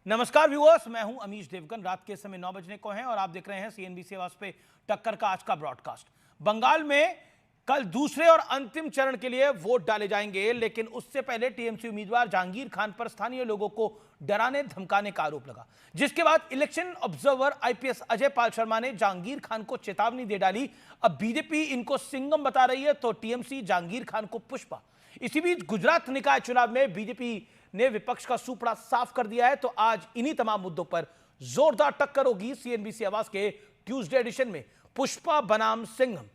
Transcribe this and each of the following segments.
नमस्कार व्यूअर्स, मैं हूं अमीश देवगन। रात के समय 9 बजने को हैं और आप देख रहे हैं सीएनबीसी आवाज पे टक्कर का आज का ब्रॉडकास्ट। बंगाल में कल दूसरे और अंतिम चरण के लिए वोट डाले जाएंगे, लेकिन उससे पहले टीएमसी उम्मीदवार जहांगीर खान पर स्थानीय लोगों को डराने धमकाने का आरोप लगा, जिसके बाद election observer IPS Ajay Pal Sharma ने जहांगीर खान को चेतावनी दे डाली। अब बीजेपी इनको सिंघम बता रही है तो टीएमसी जहांगीर खान को पुष्पा। इसी बीच गुजरात निकाय चुनाव में बीजेपी ने विपक्ष का सुपड़ा साफ कर दिया है, तो आज इन्हीं तमाम मुद्दों पर जोरदार टक्कर होगी सीएनबीसी आवाज के ट्यूसडे एडिशन में पुष्पा बनाम सिंघम।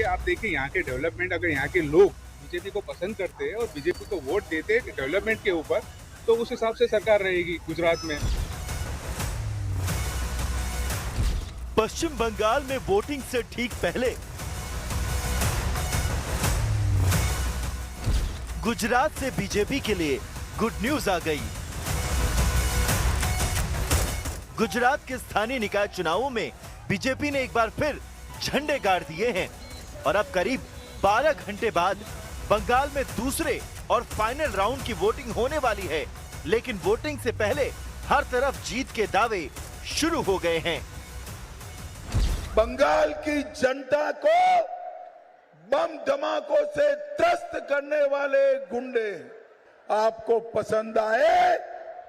आप देखिए यहाँ के डेवलपमेंट, अगर यहाँ के लोग बीजेपी को पसंद करते हैं और बीजेपी को वोट देते हैं डेवलपमेंट के ऊपर, तो उस हिसाब से सरकार रहेगी गुजरात में। पश्चिम बंगाल में वोटिंग से ठीक पहले गुजरात से बीजेपी के लिए गुड न्यूज आ गई। गुजरात के स्थानीय निकाय चुनावों में बीजेपी ने एक बार फिर झंडे गाड़ दिए हैं और अब करीब 12 घंटे बाद बंगाल में दूसरे और फाइनल राउंड की वोटिंग होने वाली है। लेकिन वोटिंग से पहले हर तरफ जीत के दावे शुरू हो गए हैं। बंगाल की जनता को बम धमाकों से त्रस्त करने वाले गुंडे आपको पसंद आए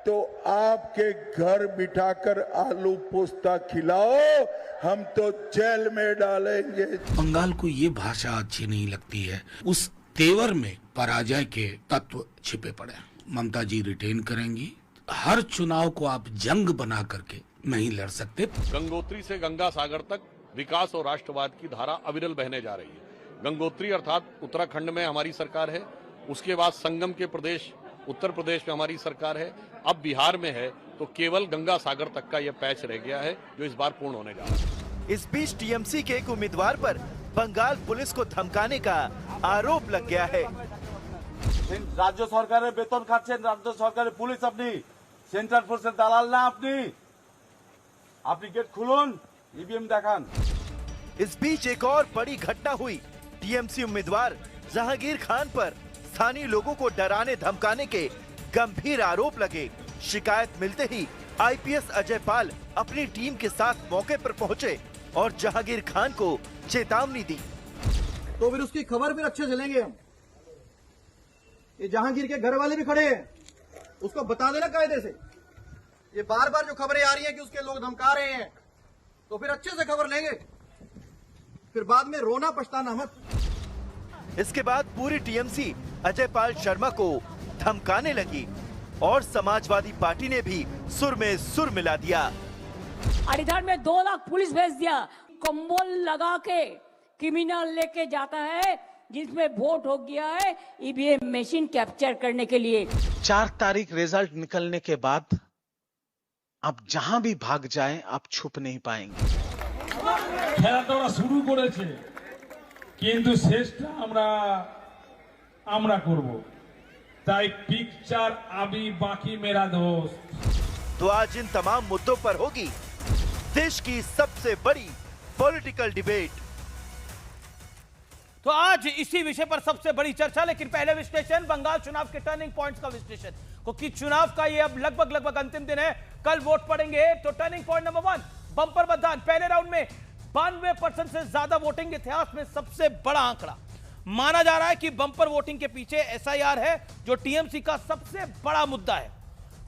तो आपके घर बिठाकर आलू पोस्ता खिलाओ, हम तो जेल में डालेंगे। बंगाल को ये भाषा अच्छी नहीं लगती है, उस तेवर में पराजय के तत्व छिपे पड़े। ममता जी रिटेन करेंगी। हर चुनाव को आप जंग बना करके नहीं लड़ सकते। गंगोत्री से गंगा सागर तक विकास और राष्ट्रवाद की धारा अविरल बहने जा रही है। गंगोत्री अर्थात उत्तराखंड में हमारी सरकार है, उसके बाद संगम के प्रदेश उत्तर प्रदेश में हमारी सरकार है, अब बिहार में है, तो केवल गंगा सागर तक का यह पैच रह गया है जो इस बार पूर्ण होने जा रहा है। इस बीच टीएमसी के एक उम्मीदवार पर बंगाल पुलिस को धमकाने का आरोप लग गया है। राज्य सरकार वेतन खाচ্ছেন, राज्य सरकार पुलिस अपनी सेंट्रल फोर्स दालाल ना, अपनी गेट खुलून, ईवीएम देखान। इस बीच एक और बड़ी घटना हुई। टीएमसी उम्मीदवार जहांगीर खान पर स्थानीय लोगों को डराने धमकाने के गंभीर आरोप लगे। शिकायत मिलते ही आईपीएस अजय पाल अपनी टीम के साथ मौके पर पहुंचे और जहांगीर खान को चेतावनी दी। तो फिर उसकी खबर भी अच्छे से लेंगे हम। ये जहांगीर के घर वाले भी खड़े हैं, उसको बता देना कायदे से। ये बार बार जो खबरें आ रही है कि उसके लोग धमका रहे हैं, तो फिर अच्छे से खबर लेंगे, फिर बाद में रोना पछताना मत। इसके बाद पूरी टीएमसी अजय पाल शर्मा को धमकाने लगी और समाजवादी पार्टी ने भी सुर में सुर मिला दिया। और इधर में 2 लाख पुलिस भेज दिया, कंबल लगा के क्रिमिनल लेके जाता है जिसमें वोट हो गया है ईवीएम मशीन कैप्चर करने के लिए। 4 तारीख रिजल्ट निकलने के बाद आप जहां भी भाग जाएं, आप छुप नहीं पाएंगे। খেলাটা শুরু করেছে কিন্তু শেষটা আমরা করব, তাই পিকচার আবি বাকি মেরা दोस्त। तो आज इन तमाम मुद्दों पर होगी देश की सबसे बड़ी पॉलिटिकल डिबेट। तो आज इसी विषय पर सबसे बड़ी चर्चा, लेकिन पहले विश्लेषण बंगाल चुनाव के टर्निंग पॉइंट्स का विश्लेषण, क्योंकि चुनाव का ये अब लगभग अंतिम दिन है। कल वोट पड़ेंगे तो टर्निंग पॉइंट नंबर 1 बंपर मतदान। पहले राउंड में 92% से ज्यादा वोटिंग, इतिहास में सबसे बड़ा आंकड़ा। माना जा रहा है कि बंपर वोटिंग के पीछे एसआईआर है, जो टीएमसी का सबसे बड़ा मुद्दा है।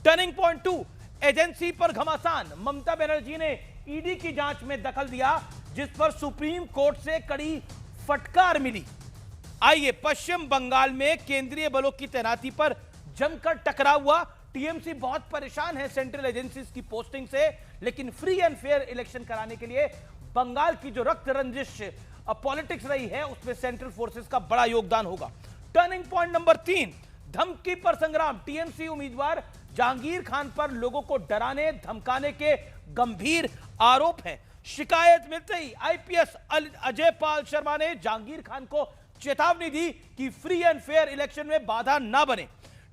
टर्निंग पॉइंट 2 एजेंसी पर घमासान। ममता बनर्जी ने ईडी की जांच में दखल दिया, जिस पर सुप्रीम कोर्ट से कड़ी फटकार मिली। आइए, पश्चिम बंगाल में केंद्रीय बलों की तैनाती पर जमकर टकराव हुआ। टीएमसी बहुत परेशान है सेंट्रल एजेंसीज की पोस्टिंग से, लेकिन फ्री एंड फेयर इलेक्शन कराने के लिए बंगाल की जो रक्त रंजिश पॉलिटिक्स रही है, उसमें सेंट्रल फोर्सेस का बड़ा योगदान होगा। टर्निंग पॉइंट नंबर 3 धमकी पर संग्राम। टीएमसी उम्मीदवार जहांगीर खान पर लोगों को डराने धमकाने के गंभीर आरोप हैं। शिकायत मिलते ही आईपीएस अजय पाल शर्मा ने जहांगीर खान को चेतावनी दी कि फ्री एंड फेयर इलेक्शन में बाधा ना बने।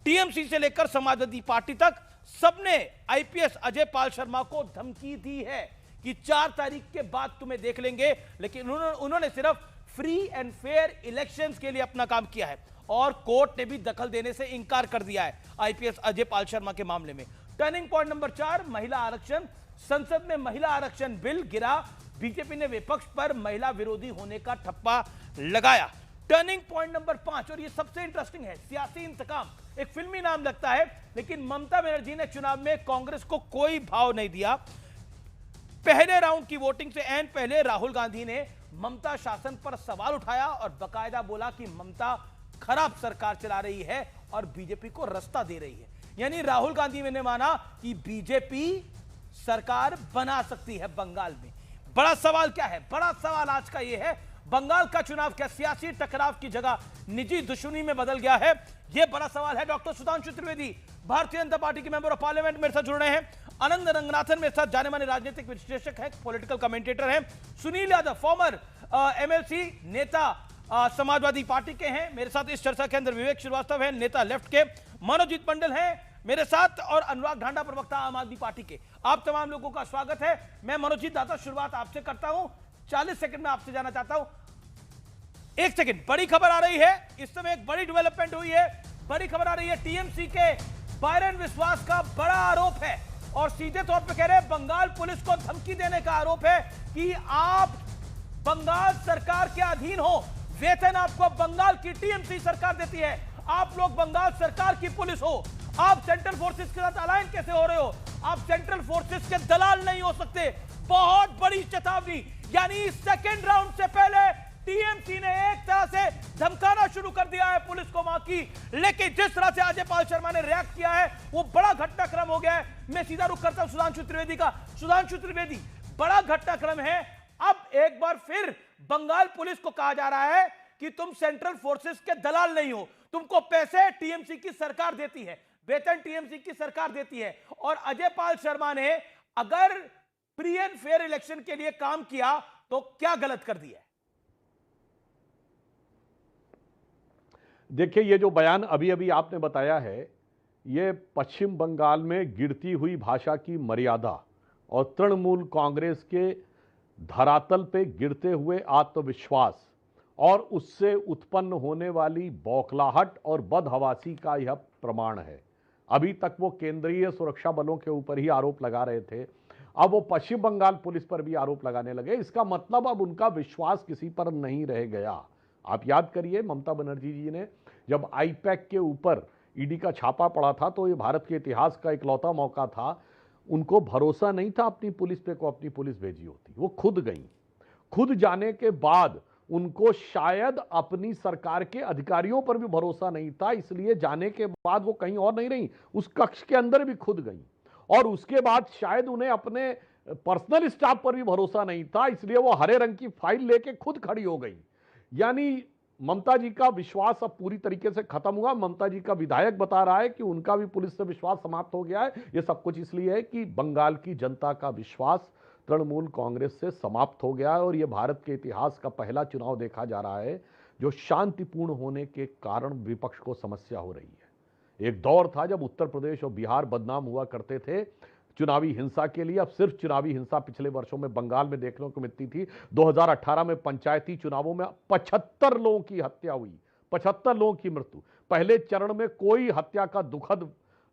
टीएमसी से लेकर समाजवादी पार्टी तक सबने आईपीएस अजय पाल शर्मा को धमकी दी है कि 4 तारीख के बाद तुम्हें देख लेंगे, लेकिन उन्होंने सिर्फ फ्री एंड फेयर इलेक्शंस के लिए अपना काम किया है और कोर्ट ने भी दखल देने से इंकार कर दिया है आईपीएस अजय पाल शर्मा के मामले में। टर्निंग पॉइंट नंबर 4, महिला आरक्षण। संसद में महिला आरक्षण बिल गिरा, बीजेपी ने विपक्ष पर महिला विरोधी होने का ठप्पा लगाया। टर्निंग पॉइंट नंबर 5, और ये सबसे इंटरेस्टिंग है, सियासी इंतकाम। एक फिल्मी नाम लगता है, लेकिन ममता बनर्जी ने चुनाव में कांग्रेस को कोई भाव नहीं दिया। पहले राउंड की वोटिंग से ऐन पहले राहुल गांधी ने ममता शासन पर सवाल उठाया और बकायदा बोला कि ममता खराब सरकार चला रही है और बीजेपी को रास्ता दे रही है। यानी राहुल गांधी ने माना कि बीजेपी सरकार बना सकती है बंगाल में। बड़ा सवाल क्या है? बड़ा सवाल आज का यह है, बंगाल का चुनाव क्या सियासी टकराव की जगह निजी दुश्मनी में बदल गया है? यह बड़ा सवाल है। डॉक्टर सुधांशु त्रिवेदी, भारतीय जनता पार्टी के मेंबर ऑफ पार्लियामेंट, मेरे साथ जुड़ रहे हैं। आनंद रंगनाथन मेरे साथ जाने माने राजनीतिक विश्लेषक हैं, पॉलिटिकल कमेंटेटर हैं। सुनील यादव, फॉर्मर एमएलसी नेता, समाजवादी पार्टी के हैं, मेरे साथ इस चर्चा के अंदर। विवेक श्रीवास्तव है, नेता लेफ्ट के। मनोजीत मंडल हैं मेरे साथ, और अनुराग ढांडा, प्रवक्ता आम आदमी पार्टी के। आप तमाम लोगों का स्वागत है। मैं मनोजीत दाता शुरुआत आपसे करता हूं। 40 सेकंड में आपसे जाना चाहता हूं। 1 सेकंड, बड़ी खबर आ रही है इस समय, एक बड़ी डेवलपमेंट हुई है। बड़ी खबर आ रही है, टीएमसी के बायरन विश्वास का बड़ा आरोप है और सीधे तौर पे कह रहे हैं बंगाल पुलिस को धमकी देने का आरोप है कि आप बंगाल सरकार के अधीन हो, वेतन आपको बंगाल की टीएमसी सरकार देती है, आप लोग बंगाल सरकार की पुलिस हो, आप सेंट्रल फोर्सेस के साथ अलाइन कैसे हो रहे हो? आप सेंट्रल फोर्सेस के दलाल नहीं हो सकते। बहुत बड़ी चेतावनी। यानी सेकंड राउंड से पहले टीएमसी ने एक तरह से धमकाना शुरू कर दिया है पुलिस को वहां की, लेकिन जिस तरह से अजय पाल शर्मा ने रिएक्ट किया है वो बड़ा घटनाक्रम हो गया है। मैं सीधा रुख करता हूं सुधांशु त्रिवेदी का। सुधांशु त्रिवेदी, बड़ा घटनाक्रम है। अब एक बार फिर बंगाल पुलिस को कहा जा रहा है कि तुम सेंट्रल फोर्सेस के दलाल नहीं हो, तुमको पैसे टीएमसी की सरकार देती है, वेतन टीएमसी की सरकार देती है। और अजय पाल शर्मा ने अगर फ्री एंड फेयर इलेक्शन के लिए काम किया तो क्या गलत कर दिया? देखिए, ये जो बयान अभी अभी आपने बताया है, ये पश्चिम बंगाल में गिरती हुई भाषा की मर्यादा और तृणमूल कांग्रेस के धरातल पे गिरते हुए आत्मविश्वास और उससे उत्पन्न होने वाली बौखलाहट और बदहवासी का यह प्रमाण है। अभी तक वो केंद्रीय सुरक्षा बलों के ऊपर ही आरोप लगा रहे थे, अब वो पश्चिम बंगाल पुलिस पर भी आरोप लगाने लगे। इसका मतलब अब उनका विश्वास किसी पर नहीं रह गया। आप याद करिए, ममता बनर्जी जी ने जब आईपैक के ऊपर ईडी का छापा पड़ा था तो ये भारत के इतिहास का इकलौता मौका था। उनको भरोसा नहीं था अपनी पुलिस पे को अपनी पुलिस भेजी होती, वो खुद गई। खुद जाने के बाद उनको शायद अपनी सरकार के अधिकारियों पर भी भरोसा नहीं था, इसलिए जाने के बाद वो कहीं और नहीं रही, उस कक्ष के अंदर भी खुद गई। और उसके बाद शायद उन्हें अपने पर्सनल स्टाफ पर भी भरोसा नहीं था, इसलिए वो हरे रंग की फाइल लेके खुद खड़ी हो गई। यानी ममता जी का विश्वास अब पूरी तरीके से खत्म हुआ। ममता जी का विधायक बता रहा है कि उनका भी पुलिस से विश्वास समाप्त हो गया है। यह सब कुछ इसलिए है कि बंगाल की जनता का विश्वास तृणमूल कांग्रेस से समाप्त हो गया है और यह भारत के इतिहास का पहला चुनाव देखा जा रहा है जो शांतिपूर्ण होने के कारण विपक्ष को समस्या हो रही है। एक दौर था जब उत्तर प्रदेश और बिहार बदनाम हुआ करते थे चुनावी हिंसा के लिए। अब सिर्फ चुनावी हिंसा पिछले वर्षों में बंगाल में देखने को मिलती थी। 2018 में पंचायती चुनावों में 75 लोगों की हत्या हुई, 75 लोगों की मृत्यु। पहले चरण में कोई हत्या का दुखद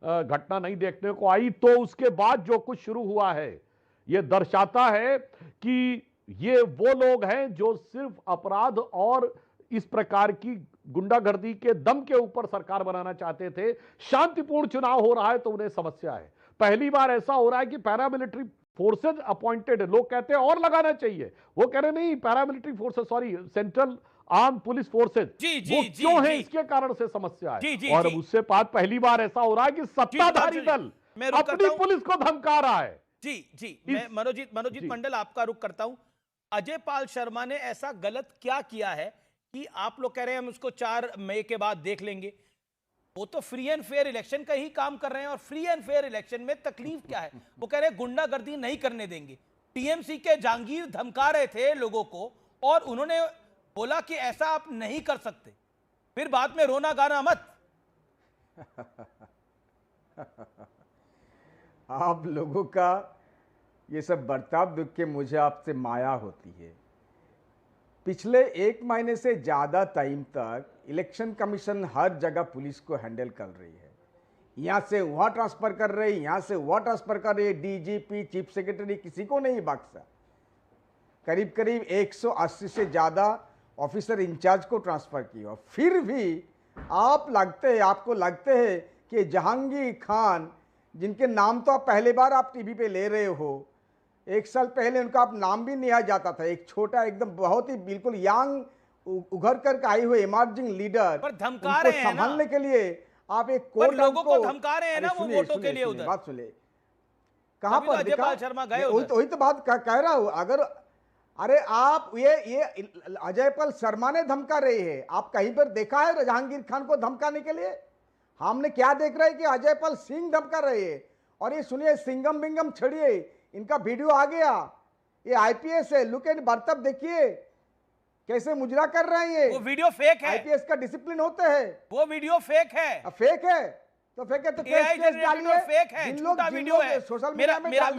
घटना नहीं देखने को आई, तो उसके बाद जो कुछ शुरू हुआ है यह दर्शाता है कि ये वो लोग हैं जो सिर्फ अपराध और इस प्रकार की गुंडागर्दी के दम के ऊपर सरकार बनाना चाहते थे। शांतिपूर्ण चुनाव हो रहा है तो उन्हें समस्या है। पहली बार ऐसा हो रहा है कि पैरामिलिट्री फोर्सेज अपॉइंटेड, लोग कहते हैं और लगाना चाहिए, वो कह रहे नहीं, paramilitary forces, sorry, central arm police forces, वो क्यों है, इसके कारण से समस्या है। और उससे बाद पहली बार ऐसा हो रहा है कि सत्ताधारी दल अपनी पुलिस को धमका रहा है। मैं मनोजीत मंडल आपका रुख करता हूं। अजय पाल शर्मा ने ऐसा गलत क्या किया है कि आप लोग कह रहे हैं हम उसको 4 मई के बाद देख लेंगे? वो तो फ्री एंड फेयर इलेक्शन का ही काम कर रहे हैं और फ्री एंड फेयर इलेक्शन में तकलीफ क्या है? वो कह रहे हैं गुंडागर्दी नहीं करने देंगे। टीएमसी के जहांगीर धमका रहे थे लोगों को और उन्होंने बोला कि ऐसा आप नहीं कर सकते, फिर बाद में रोना गाना मत। आप लोगों का ये सब बर्ताव देख के मुझे आपसे माया होती है। पिछले 1 महीने से ज़्यादा टाइम तक इलेक्शन कमीशन हर जगह पुलिस को हैंडल कर रही है, यहाँ से वहाँ ट्रांसफ़र कर रही है, यहाँ से वहाँ ट्रांसफ़र कर रही है, डीजीपी, चीफ सेक्रेटरी किसी को नहीं बख्शा। करीब करीब 180 से ज़्यादा ऑफिसर इंचार्ज को ट्रांसफ़र किया। फिर भी आपको लगते हैं कि जहांगीर खान, जिनके नाम तो आप पहली बार आप टीवी पे ले रहे हो, 1 साल पहले उनका आप नाम भी नहीं आ जाता था, एक छोटा एकदम बहुत ही बिल्कुल यंग उभर कर आई हुए इमर्जिंग लीडर, पर धमका रहे हैं ना, संभालने के लिए आप एक कोर्ट लोगों को धमका रहे हैं ना वो वोटों के लिए उधर। बात सुनिए, कहां पर अजय पाल शर्मा गए उधर। वही तो बात कह रहा हूं। अगर अरे आप ये अजय पाल शर्मा ने धमका रही है, आप कहीं पर देखा है जहांगीर खान को धमकाने के लिए? हमने क्या देख रहे हैं कि अजय पाल सिंह धमका रहे हैं। और ये सुनिए, सिंगम बिंगम छड़िए, इनका वीडियो आ गया, ये आईपीएस है, लुक एंड बर्ताव देखिए कैसे मुजरा कर रहे हैं। वो वीडियो फेक है, आईपीएस का डिसिप्लिन होते हैं। वो वीडियो फेक है। फेक है तो फेक है तो केस डालिए। फेक है, झूठा वीडियो है। सोशल मेरा मीडिया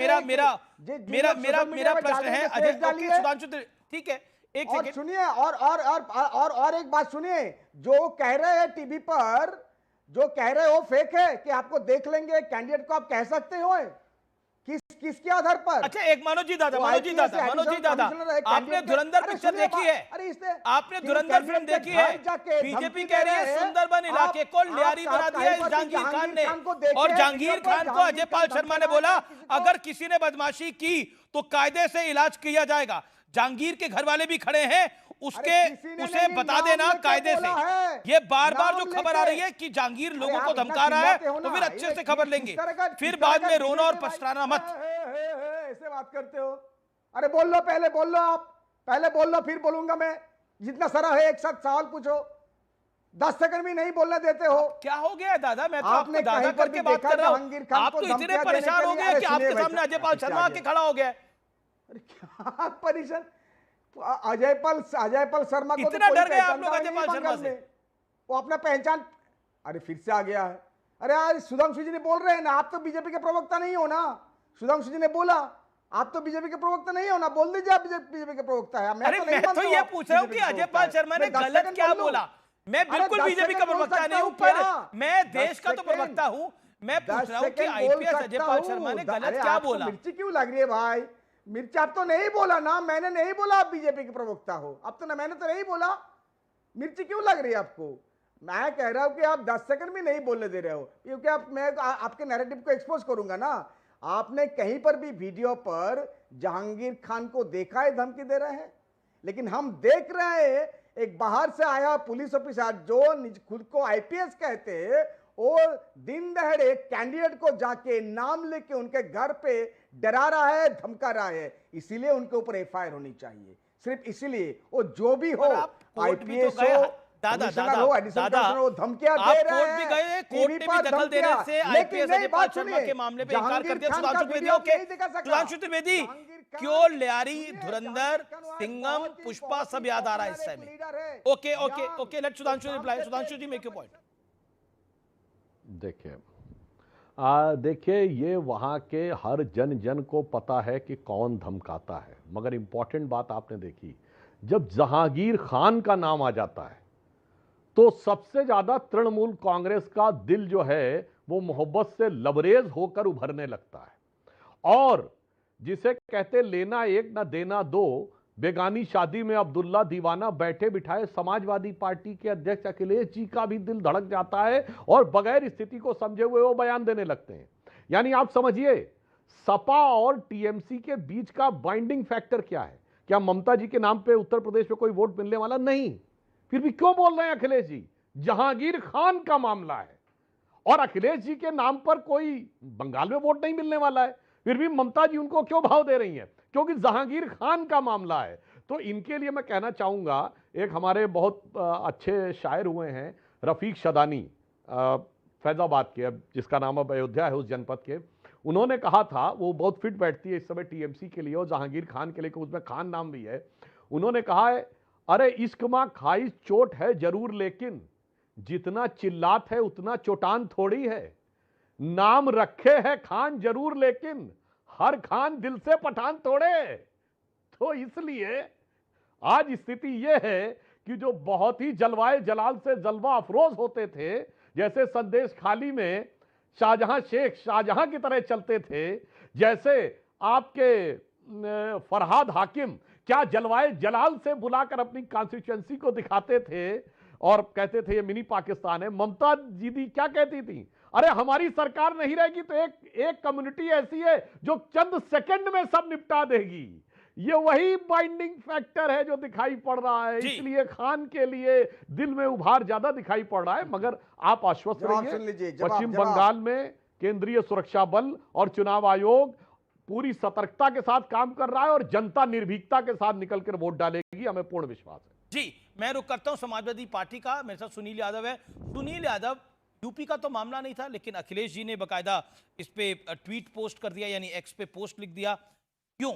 प्रश्न है अजय, ओके सुधांशु, ठीक है, एक और सेकंड सुनिए, और एक बात सुनिए, जो कह रहे हैं टीवी पर, जो कह रहे हो फेक है कि आपको देख लेंगे कैंडिडेट को, आप कह सकते हो किसके आधार पर? अच्छा, एक मनोज जी दादा, आपने धुरंधर पिक्चर देखी है? आपने धुरंधर फिल्म देखी है? बीजेपी कह रही है सुंदरबन इलाके को लियारी बना दिया है जहांगीर खान ने, और जहांगीर खान को अजय पाल शर्मा ने बोला अगर किसी ने बदमाशी की तो कायदे से इलाज किया जाएगा। जहांगीर के घर वाले भी खड़े हैं, उसे बता देना कायदे से। ये बार बार जो खबर आ रही है कि जहांगीर लोगों को धमका रहा है, तो फिर अच्छे से खबर लेंगे, फिर बाद में रोना और पछताना मत। ऐसे बात करते हो? अरे बोल लो, पहले बोल लो, आप पहले बोल लो, फिर बोलूंगा मैं। जितना सारा है एक साथ सवाल पूछो, 10 सेकंड भी नहीं बोलने देते हो। क्या हो गया दादा? मैं तो आपने दादा करके बात कर रहा हूँ, आप तो इतने परेशान हो गए कि आपके सामने अजय पाल शर्मा आके खड़ा हो गया। अरे क्या परेशान? अजय पाल शर्मा को इतना डर गए आप लोग अजय पाल शर्मा से? वो अपना पहचान, अरे फिर से आ गया है। अरे यार, सुधांशु जी ने बोल रहे हैं ना, आप तो बीजेपी के प्रवक्ता नहीं हो ना। सुधांशु जी ने बोला आप तो बीजेपी के प्रवक्ता नहीं हो ना, बोल दीजिए आप बीजेपी के प्रवक्ता है। मैं तो ये पूछ रहा हूँ कि अजय पाल शर्मा ने गलत क्या बोला? मैं बिल्कुल बीजेपी का प्रवक्ता नहीं हूँ, पर मैं देश का तो प्रवक्ता हूँ। मैं पूछ रहा हूँ कि आईपीएस अजय पाल शर्मा ने गलत क्या बोला? मिर्ची क्यों लग रही है भाई? मिर्ची आप तो नहीं बोला ना, मैंने नहीं बोला आप बीजेपी के प्रवक्ता हो। अब तो ना, मैंने तो नहीं बोला। मिर्ची क्यों लग रही है आपको? मैं कह रहा हूं कि आप 10 सेकंड भी नहीं बोलने दे रहे हो, क्योंकि मैं आपके नैरेटिव को एक्सपोज करूंगा ना। आपने कहीं पर भी वीडियो पर जहांगीर खान को देखा है धमकी दे रहे हैं? लेकिन हम देख रहे हैं एक बाहर से आया पुलिस ऑफिसर जो खुद को आईपीएस कहते हैं, और दिन दहाड़े कैंडिडेट को जाके नाम लेके उनके घर पे डरा रहा है, धमका रहा है। इसीलिए उनके ऊपर एफआईआर होनी चाहिए, सिर्फ इसीलिए। वो जो भी हो, आईपीएस हो, कमिश्नर हो, एडिशनल कमिश्नर हो, धमकियां दे रहे हैं। कोर्ट ने भी दखल देने से आईपीएस अजय पाल शर्मा के मामले पे इनकार कर दिया। सुधांशु त्रिवेदी, क्यों लियारी, धुरंधर, सिंघम, पुष्पा सब याद आ रहा है इस समय? Okay, let Sudhanshu reply. Sudhanshu ji, make your point. देखिए, ये वहाँ के हर जन को पता है कि कौन धमकाता है, मगर इंपॉर्टेंट बात आपने देखी, जब जहांगीर खान का नाम आ जाता है तो सबसे ज्यादा तृणमूल कांग्रेस का दिल जो है वो मोहब्बत से लबरेज होकर उभरने लगता है। और जिसे कहते लेना एक ना देना दो, बेगानी शादी में अब्दुल्ला दीवाना बैठे बिठाए समाजवादी पार्टी के अध्यक्ष अखिलेश जी का भी दिल धड़क जाता है और बगैर स्थिति को समझे हुए वो बयान देने लगते हैं। यानी आप समझिए, सपा और टीएमसी के बीच का बाइंडिंग फैक्टर क्या है? क्या ममता जी के नाम पे उत्तर प्रदेश में कोई वोट मिलने वाला नहीं? फिर भी क्यों बोल रहे हैं अखिलेश जी? जहांगीर खान का मामला है और अखिलेश जी के नाम पर कोई बंगाल में वोट नहीं मिलने वाला है, फिर भी ममता जी उनको क्यों भाव दे रही हैं? क्योंकि जहांगीर खान का मामला है। तो इनके लिए मैं कहना चाहूंगा, एक हमारे बहुत अच्छे शायर हुए हैं रफीक शदानी, फैजाबाद के, जिसका नाम अब अयोध्या है उस जनपद के, उन्होंने कहा था, वो बहुत फिट बैठती है इस समय टीएमसी के लिए और जहांगीर खान के लिए, उसमें खान नाम भी है। उन्होंने कहा है, अरे इश्क मां खाई चोट है जरूर, लेकिन जितना चिल्लात है उतना चोटान थोड़ी है। नाम रखे है खान जरूर, लेकिन हर खान दिल से पठान तोड़े। तो इसलिए आज स्थिति यह है कि जो बहुत ही जलवाए जलाल से जलवा अफरोज होते थे, जैसे संदेश खाली में शाहजहां शेख शाहजहां की तरह चलते थे, जैसे आपके फरहाद हाकिम क्या जलवाए जलाल से बुलाकर अपनी कॉन्स्टिट्यूएंसी को दिखाते थे और कहते थे ये मिनी पाकिस्तान है। ममता दीदी क्या कहती थी, अरे हमारी सरकार नहीं रहेगी तो एक कम्युनिटी ऐसी है जो चंद सेकंड में सब निपटा देगी। ये वही बाइंडिंग फैक्टर है जो दिखाई पड़ रहा है, इसलिए खान के लिए दिल में उभार ज्यादा दिखाई पड़ रहा है। मगर आप आश्वस्त रहिए, पश्चिम बंगाल में केंद्रीय सुरक्षा बल और चुनाव आयोग पूरी सतर्कता के साथ काम कर रहा है और जनता निर्भीकता के साथ निकलकर वोट डालेगी, हमें पूर्ण विश्वास है। जी, मैं रुक करता हूं समाजवादी पार्टी का। मेरे साथ सुनील यादव है। सुनील यादव, यूपी का तो मामला नहीं था, लेकिन अखिलेश जी ने बकायदा इस पे ट्वीट पोस्ट कर दिया, यानी एक्स पे पोस्ट लिख दिया। क्यों?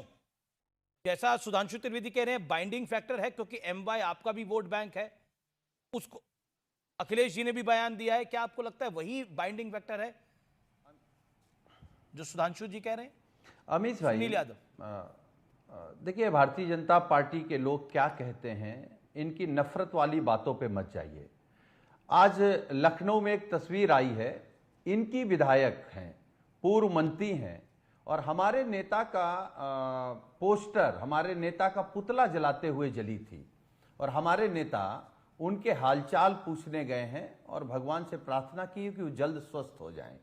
जैसा सुधांशु त्रिवेदी कह रहे हैं, बाइंडिंग फैक्टर है, क्योंकि एमवाई आपका भी वोट बैंक है। उसको अखिलेश जी ने भी बयान दिया है। क्या आपको लगता है वही बाइंडिंग फैक्टर है जो सुधांशु जी कह रहे हैं? अमित भाई, सुनील यादव, देखिए भारतीय जनता पार्टी के लोग क्या कहते हैं, इनकी नफरत वाली बातों पे मत जाइए। आज लखनऊ में एक तस्वीर आई है, इनकी विधायक हैं, पूर्व मंत्री हैं, और हमारे नेता का पोस्टर, हमारे नेता का पुतला जलाते हुए जली थी, और हमारे नेता उनके हालचाल पूछने गए हैं और भगवान से प्रार्थना की कि वो जल्द स्वस्थ हो जाएं।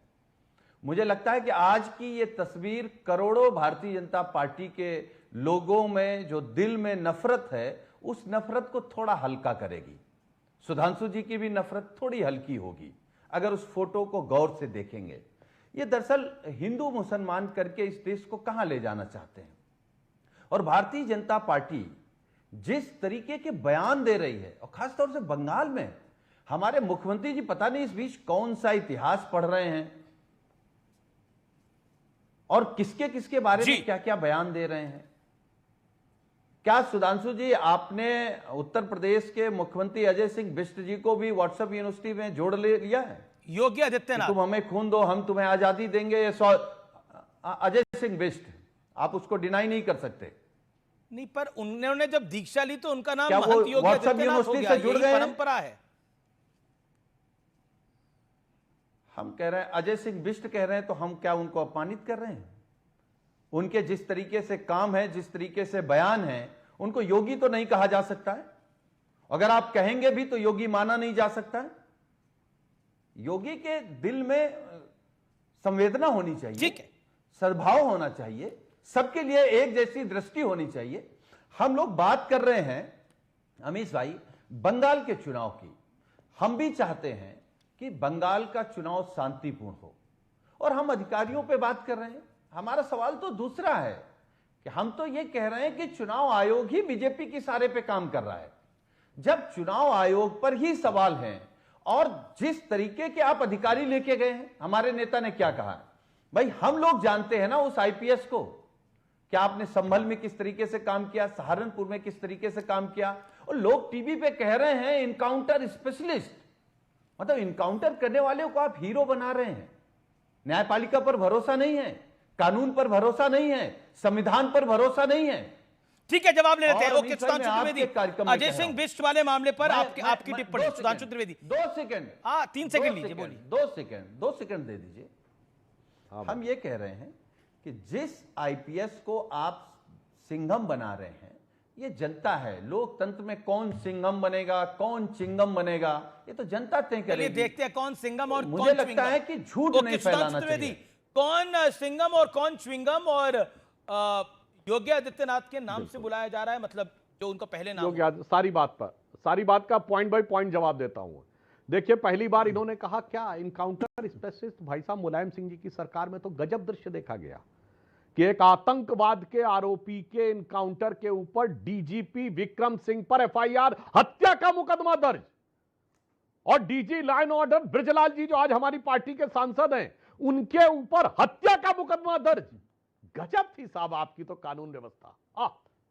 मुझे लगता है कि आज की ये तस्वीर करोड़ों भारतीय जनता पार्टी के लोगों में जो दिल में नफरत है, उस नफरत को थोड़ा हल्का करेगी। सुधांशु जी की भी नफरत थोड़ी हल्की होगी अगर उस फोटो को गौर से देखेंगे। ये दरअसल हिंदू मुसलमान करके इस देश को कहां ले जाना चाहते हैं। और भारतीय जनता पार्टी जिस तरीके के बयान दे रही है, और खासतौर से बंगाल में हमारे मुख्यमंत्री जी पता नहीं इस बीच कौन सा इतिहास पढ़ रहे हैं और किसके किसके बारे में क्या क्या बयान दे रहे हैं। क्या सुधांशु जी, आपने उत्तर प्रदेश के मुख्यमंत्री अजय सिंह बिष्ट जी को भी व्हाट्सएप यूनिवर्सिटी में जोड़ लिया है? योगी आदित्यनाथ, तुम हमें खून दो, हम तुम्हें आजादी देंगे। अजय सिंह बिष्ट, आप उसको डिनाई नहीं कर सकते। नहीं, पर उन्होंने जब दीक्षा ली तो उनका नाम क्या वो महंत योगी व्हाट्सएप आदित्यनाथ हो यूनिवर्सिटी गया, से जुड़ यही गए हैं? परंपरा है। हम कह रहे हैं, अजय सिंह बिष्ट कह रहे हैं, तो हम क्या उनको अपमानित कर रहे हैं? उनके जिस तरीके से काम है, जिस तरीके से बयान है, उनको योगी तो नहीं कहा जा सकता है। अगर आप कहेंगे भी तो योगी माना नहीं जा सकता है। योगी के दिल में संवेदना होनी चाहिए, ठीक है, सद्भाव होना चाहिए, सबके लिए एक जैसी दृष्टि होनी चाहिए। हम लोग बात कर रहे हैं अमीश भाई बंगाल के चुनाव की। हम भी चाहते हैं कि बंगाल का चुनाव शांतिपूर्ण हो, और हम अधिकारियों पे बात कर रहे हैं। हमारा सवाल तो दूसरा है कि हम तो ये कह रहे हैं कि चुनाव आयोग ही बीजेपी की सारे पे काम कर रहा है। जब चुनाव आयोग पर ही सवाल हैं, और जिस तरीके के आप अधिकारी लेके गए हैं, हमारे नेता ने क्या कहा है भाई, हम लोग जानते हैं ना उस आईपीएस को। क्या आपने संभल में किस तरीके से काम किया, सहारनपुर में किस तरीके से काम किया, और लोग टीवी पे कह रहे हैं इनकाउंटर स्पेशलिस्ट, मतलब इनकाउंटर करने वाले को आप हीरो बना रहे हैं। न्यायपालिका पर भरोसा नहीं है, कानून पर भरोसा नहीं है, संविधान पर भरोसा नहीं है। ठीक है, जवाब ले लेते हैं। ओके, सुधांशु त्रिवेदी, अजय सिंह बिष्ट वाले मामले पर आपकी टिप्पणी। सुधांशु त्रिवेदी, 2 सेकंड, हाँ 3 सेकंड लीजिए, बोलिए। 2 सेकंड दे दीजिए। हम ये कह रहे हैं कि जिस आईपीएस को आप सिंघम बना रहे हैं, ये जनता है। लोकतंत्र में कौन सिंघम बनेगा, कौन चिंगम बनेगा, ये तो जनता तय करेगी। देखते हैं कौन सिंघम और मुझे लगता है कि झूठ नहीं फैलाना चाहिए। कौन सिंघम और कौन च्विंगम, और योगी आदित्यनाथ के नाम से बुलाया जा रहा है, मतलब जो उनका पहले नाम। योगी, सारी बात का पॉइंट बाय पॉइंट जवाब देता हूं। देखिए, पहली बार इन्होंने कहा क्या इनकाउंटर स्पेशलिस्ट, भाई साहब मुलायम सिंह जी की सरकार में तो गजब दृश्य देखा गया कि एक आतंकवाद के आरोपी के इनकाउंटर के ऊपर डीजीपी विक्रम सिंह पर एफआईआर, हत्या का मुकदमा दर्ज, और DG law and order Brijlal ji जो आज हमारी पार्टी के सांसद हैं, उनके ऊपर हत्या का मुकदमा दर्ज। गजब थी साहब आपकी तो कानून व्यवस्था,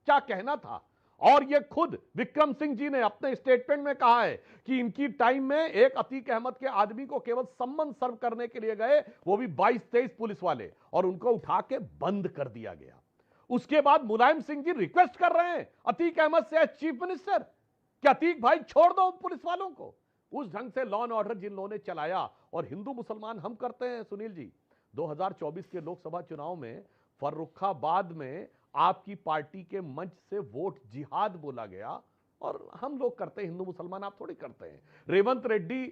क्या कहना था। और ये खुद विक्रम सिंह जी ने अपने स्टेटमेंट में कहा है कि इनकी टाइम में एक अतीक अहमद के आदमी को केवल सम्मन सर्व करने के लिए गए, वो भी 22-23 पुलिस वाले, और उनको उठा के बंद कर दिया गया। उसके बाद मुलायम सिंह जी रिक्वेस्ट कर रहे हैं अतीक अहमद से एज चीफ मिनिस्टर कि अतीक भाई छोड़ दो पुलिस वालों को। उस ढंग से लॉ एंड ऑर्डर जिन लोगों ने चलाया, और हिंदू मुसलमान हम करते हैं सुनील जी। 2024 के लोकसभा चुनाव में फर्रुखाबाद में आपकी पार्टी के मंच से वोट जिहाद बोला गया, और हम लोग करते हैं, हिंदू मुसलमान आप थोड़ी करते हैं। रेवंत रेड्डी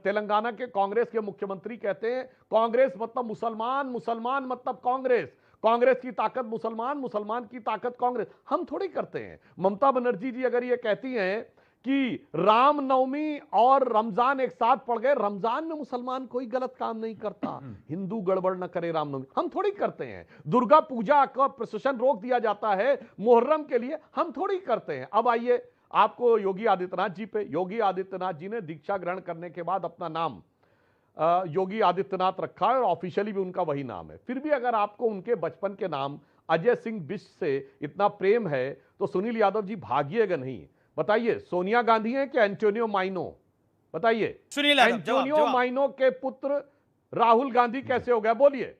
तेलंगाना के कांग्रेस के मुख्यमंत्री कहते हैं कांग्रेस मतलब मुसलमान, मुसलमान मतलब कांग्रेस, कांग्रेस की ताकत मुसलमान, मुसलमान की ताकत कांग्रेस। हम थोड़ी करते हैं। ममता बनर्जी जी अगर ये कहती हैं कि रामनवमी और रमजान एक साथ पड़ गए, रमजान में मुसलमान कोई गलत काम नहीं करता, हिंदू गड़बड़ न करे रामनवमी, हम थोड़ी करते हैं। दुर्गा पूजा का प्रोसेशन रोक दिया जाता है मुहर्रम के लिए, हम थोड़ी करते हैं। अब आइए आपको योगी आदित्यनाथ जी पे। योगी आदित्यनाथ जी ने दीक्षा ग्रहण करने के बाद अपना नाम योगी आदित्यनाथ रखा है, और ऑफिशियली भी उनका वही नाम है। फिर भी अगर आपको उनके बचपन के नाम अजय सिंह बिष्ट से इतना प्रेम है तो सुनील यादव जी भागिएगा नहीं। बताइए सोनिया गांधी है कि एंटोनियो माइनो? बताइए। एंटोनियो माइनो के पुत्र राहुल गांधी कैसे हो गया? बोलिए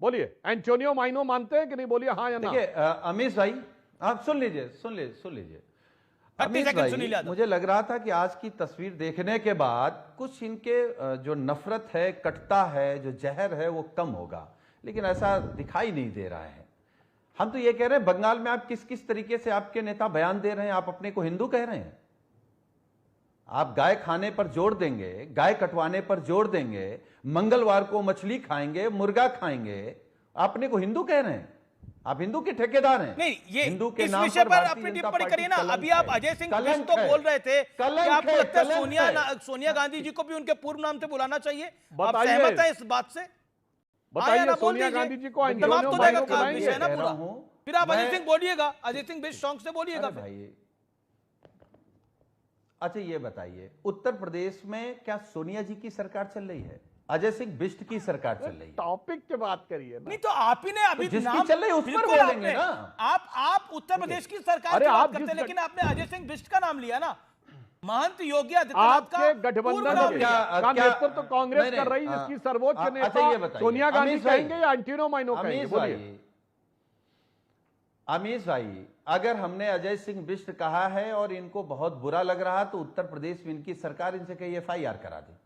बोलिए। एंटोनियो माइनो मानते हैं कि नहीं? बोलिए हाँ या ना। देखिए अमीश भाई आप सुन लीजिए। अमीश भाई, मुझे लग रहा था कि आज की तस्वीर देखने के बाद कुछ इनके जो नफरत है, कटता है, जो जहर है वो कम होगा, लेकिन ऐसा दिखाई नहीं दे रहा है। हम तो ये कह रहे हैं बंगाल में आप किस किस तरीके से आपके नेता बयान दे रहे हैं, आप अपने को हिंदू कह रहे हैं। आप गाय खाने पर जोर देंगे, गाय कटवाने पर जोर देंगे, मंगलवार को मछली खाएंगे, मुर्गा खाएंगे, अपने को हिंदू कह रहे हैं। आप हिंदू के ठेकेदार हैं। नहीं, ये हिंदू के इस नाम विषय पर भारतीय अपनी जनता टिप्पणी पार्टी करिए ना। अभी आप अजय सिंह बिष्ट तो बोल रहे थे कि आपको लगता है सोनिया गांधी जी को भी उनके पूर्व नाम से बुलाना चाहिए। आप सहमत हैं इस बात से? बताइए सोनिया गांधी जी को जवाब तो देगा विषय ना पूरा। फिर आप अजय सिंह बोलिएगा, अजय सिंह बिष्ट सॉन्ग से बोलिएगा भाई। अच्छा ये बताइए, उत्तर प्रदेश में क्या सोनिया जी की सरकार चल रही है, अजय सिंह बिष्ट की सरकार चल रही है? टॉपिक की बात करिए ना। नहीं तो आप ही ने अभी जिसकी चल रही है उस पर बोलेंगे ना। आप उत्तर प्रदेश की सरकार की बात करते हैं, लेकिन आपने अजय सिंह बिष्ट का नाम लिया ना। महंत योगी आदित्यनाथ का गठबंधन का नेतृत्व तो कांग्रेस कर रही है, जिसकी सर्वोच्च नेता सोनिया गांधी कहेंगे या एंटोनियो माइनो कहेंगे? बोलिए अमीश भाई, अगर हमने अजय सिंह बिष्ट कहा है और इनको बहुत बुरा लग रहा तो उत्तर प्रदेश में इनकी सरकार इनसे कहीं FIR करा दे।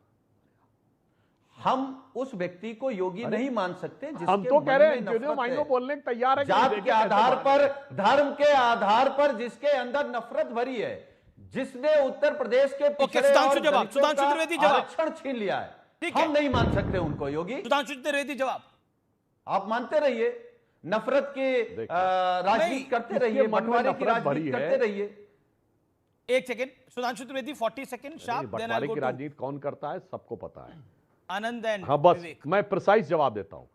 हम उस व्यक्ति को योगी नहीं मान सकते जिसके हम तो कह रहे हैं एंटोनियो माइनो बोलने को तैयार है। जात के आधार पर, धर्म के आधार पर जिसके अंदर नफरत भरी है, जिसने उत्तर प्रदेश के पिछड़े और दलितों का आरक्षण छीन लिया है, हम नहीं मान सकते उनको। योगी सुधांशु त्रिवेदी जवाब आप मानते रहिए, नफरत के राजनीति करते रहिए, बंटवारे की राजनीति करते रहिए। एक second Sudhanshu Trivedi 40 second sharp. बंटवारे की राजनीति कौन करता है सबको पता है। आनंद एंड हाँ बस मैं प्रिसाइज जवाब देता हूं।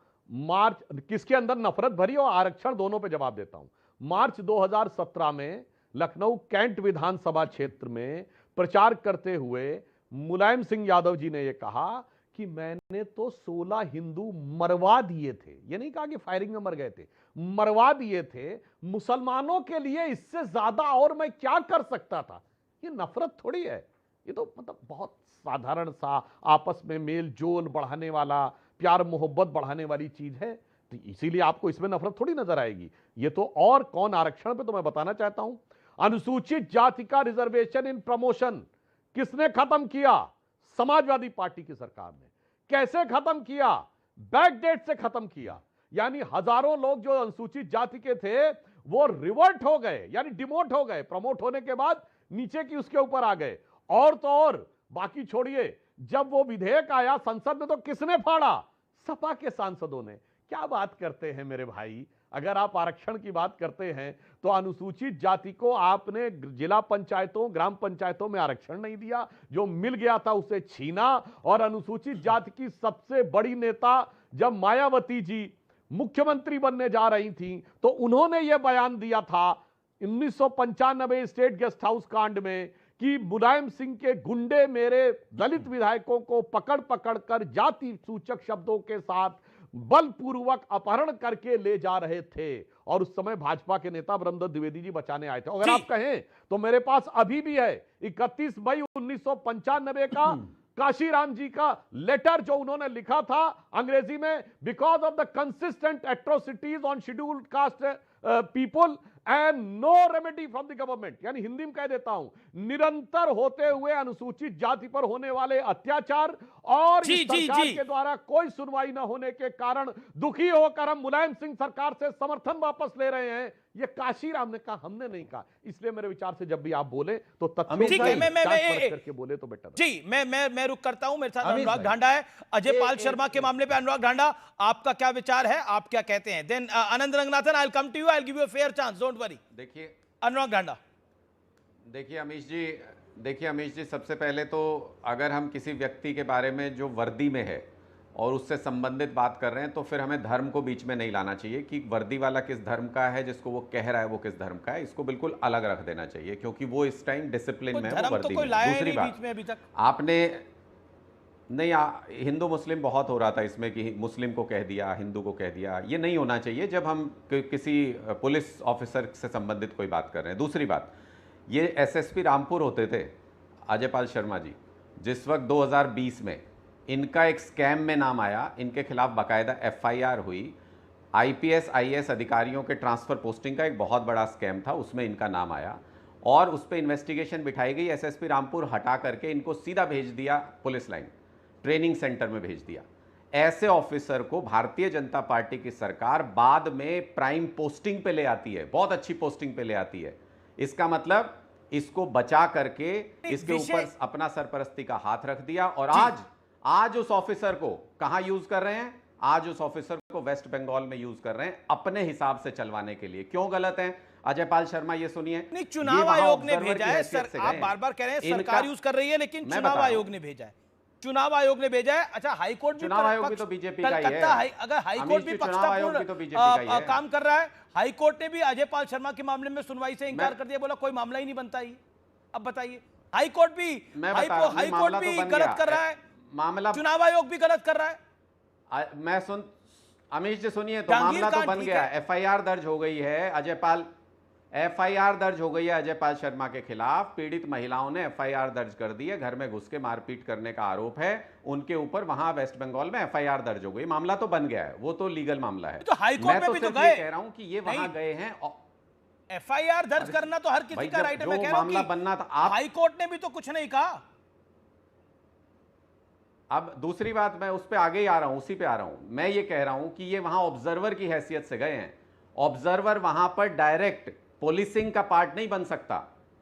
मार्च किसके अंदर नफरत भरी और आरक्षण दोनों पे जवाब देता हूं। मार्च 2017 में लखनऊ कैंट विधानसभा क्षेत्र में प्रचार करते हुए मुलायम सिंह यादव जी ने यह कहा कि मैंने तो 16 हिंदू मरवा दिए थे। ये नहीं कहा कि फायरिंग में मर गए थे, मरवा दिए थे। मुसलमानों के लिए इससे ज्यादा और मैं क्या कर सकता था? ये नफरत थोड़ी है, ये तो मतलब बहुत साधारण सा आपस में मेल जोल बढ़ाने वाला, प्यार मोहब्बत बढ़ाने वाली चीज है। तो इसीलिए आपको इसमें नफरत थोड़ी नजर आएगी। ये तो और कौन आरक्षण पे तो मैं बताना चाहता हूं, अनुसूचित जाति का रिजर्वेशन इन प्रमोशन किसने खत्म किया? समाजवादी पार्टी की सरकार ने। कैसे खत्म किया? बैकडेट से खत्म किया। यानी हजारों लोग जो अनुसूचित जाति के थे वो रिवर्ट हो गए, यानी डिमोट हो गए। प्रमोट होने के बाद नीचे की उसके ऊपर आ गए। और तो और बाकी छोड़िए, जब वो विधेयक आया संसद में तो किसने फाड़ा? सपा के सांसदों ने। क्या बात करते हैं मेरे भाई। अगर आप आरक्षण की बात करते हैं तो अनुसूचित जाति को आपने जिला पंचायतों, ग्राम पंचायतों में आरक्षण नहीं दिया, जो मिल गया था उसे छीना। और अनुसूचित जाति की सबसे बड़ी नेता जब मायावती जी मुख्यमंत्री बनने जा रही थी तो उन्होंने यह बयान दिया था 1995 स्टेट गेस्ट हाउस कांड में कि मुलायम सिंह के गुंडे मेरे दलित विधायकों को पकड़ पकड़ कर जाति सूचक शब्दों के साथ बलपूर्वक अपहरण करके ले जा रहे थे और उस समय भाजपा के नेता ब्रह्मदत्त द्विवेदी जी बचाने आए थे। अगर आप कहें तो मेरे पास अभी भी है 31 मई 1995 का काशीराम जी का लेटर जो उन्होंने लिखा था अंग्रेजी में, because of the consistent atrocities on scheduled caste people and no remedy from the government, यानी हिंदी में कह देता हूं, निरंतर होते हुए अनुसूचित जाति पर होने वाले अत्याचार और इस सरकार के द्वारा कोई सुनवाई न होने के कारण दुखी होकर हम मुलायम सिंह सरकार से समर्थन वापस ले रहे हैं। ये काशीराम ने कहा, हमने नहीं कहा। इसलिए मेरे विचार से जब भी आप बोले तो तथ्यों करके बोले तो बेटर। जी मैं रुक करता हूं। मेरे साथ अनुराग ढांडा है। अजय पाल शर्मा के मामले पे अनुराग ढांडा, आपका क्या विचार है, आप क्या कहते हैं? Then Anand Ranganathan, I will come to you, I will give you a fair chance, don't worry. देखिए अनुराग ढांडा, देखिए अमीश जी, सबसे पहले तो अगर हम किसी व्यक्ति के बारे में जो वर्दी में है और उससे संबंधित बात कर रहे हैं तो फिर हमें धर्म को बीच में नहीं लाना चाहिए कि वर्दी वाला किस धर्म का है, जिसको वो कह रहा है वो किस धर्म का है। इसको बिल्कुल अलग रख देना चाहिए क्योंकि वो इस टाइम डिसिप्लिन में है, वो वर्दी में। दूसरी बात, आपने नहीं, हिंदू मुस्लिम बहुत हो रहा था इसमें कि मुस्लिम को कह दिया, हिंदू को कह दिया, ये नहीं होना चाहिए जब हम किसी पुलिस ऑफिसर से संबंधित कोई बात कर रहे हैं। दूसरी बात, ये एसएसपी रामपुर होते थे अजय पाल शर्मा जी, जिस वक्त 2020 में इनका एक स्कैम में नाम आया, इनके खिलाफ बाकायदा एफआईआर हुई, आईपीएस आईएएस अधिकारियों के ट्रांसफर पोस्टिंग का एक बहुत बड़ा स्कैम था, उसमें इनका नाम आया और उस पर इन्वेस्टिगेशन बिठाई गई। एसएसपी रामपुर हटा करके इनको सीधा भेज दिया पुलिस लाइन, ट्रेनिंग सेंटर में भेज दिया। ऐसे ऑफिसर को भारतीय जनता पार्टी की सरकार बाद में प्राइम पोस्टिंग पे ले आती है, बहुत अच्छी पोस्टिंग पे ले आती है। इसका मतलब इसको बचा करके इसके ऊपर अपना सरपरस्ती का हाथ रख दिया और आज उस ऑफिसर को कहां यूज कर रहे हैं? आज उस ऑफिसर को वेस्ट बंगाल में यूज कर रहे हैं अपने हिसाब से चलवाने के लिए। क्यों गलत है अजय पाल शर्मा, ये सुनिए। नहीं, चुनाव आयोग ने भेजा है सर, आप बार बार कह रहे हैं सरकार यूज कर रही है, लेकिन चुनाव आयोग ने भेजा है, चुनाव आयोग ने भेजा है। अच्छा, हाईकोर्ट भी, चुनाव आयोग भी तो बीजेपी का ही है। अगर हाईकोर्ट भी पक्षपातपूर्ण काम कर रहा है, हाईकोर्ट ने भी अजय पाल शर्मा के मामले में सुनवाई से इंकार कर दिया, बोला कोई मामला ही नहीं बनता ही। अब बताइए, हाईकोर्ट भी गलत कर रहा है, मामला चुनाव आयोग भी गलत कर रहा है। अमीश जी सुनिए, तो मामला तो बन गया, एफआईआर दर्ज हो गई है एफआईआर दर्ज हो गई है अजय पाल शर्मा के खिलाफ। पीड़ित महिलाओं ने एफआईआर दर्ज कर दी है, घर में घुस के मारपीट करने का आरोप है उनके ऊपर, वहां वेस्ट बंगाल में एफआईआर दर्ज हो गई। मामला तो बन गया है, वो तो लीगल मामला है। तो हाईकोर्ट में भी तो गए, कह रहा हूं कि ये वहां गए हैं। एफआईआर दर्ज करना तो हर किसी का राइट है, मैं कह रहा हूं कि बनना था, हाईकोर्ट ने भी तो कुछ नहीं कहा। अब दूसरी बात, मैं उस पे आगे ही आ रहा हूं, उसी पे आ रहा हूं। मैं ये कह रहा हूं कि ये वहां ऑब्जर्वर की हैसियत से गए हैं। ऑब्जर्वर वहां पर डायरेक्ट पुलिसिंग का पार्ट नहीं बन सकता,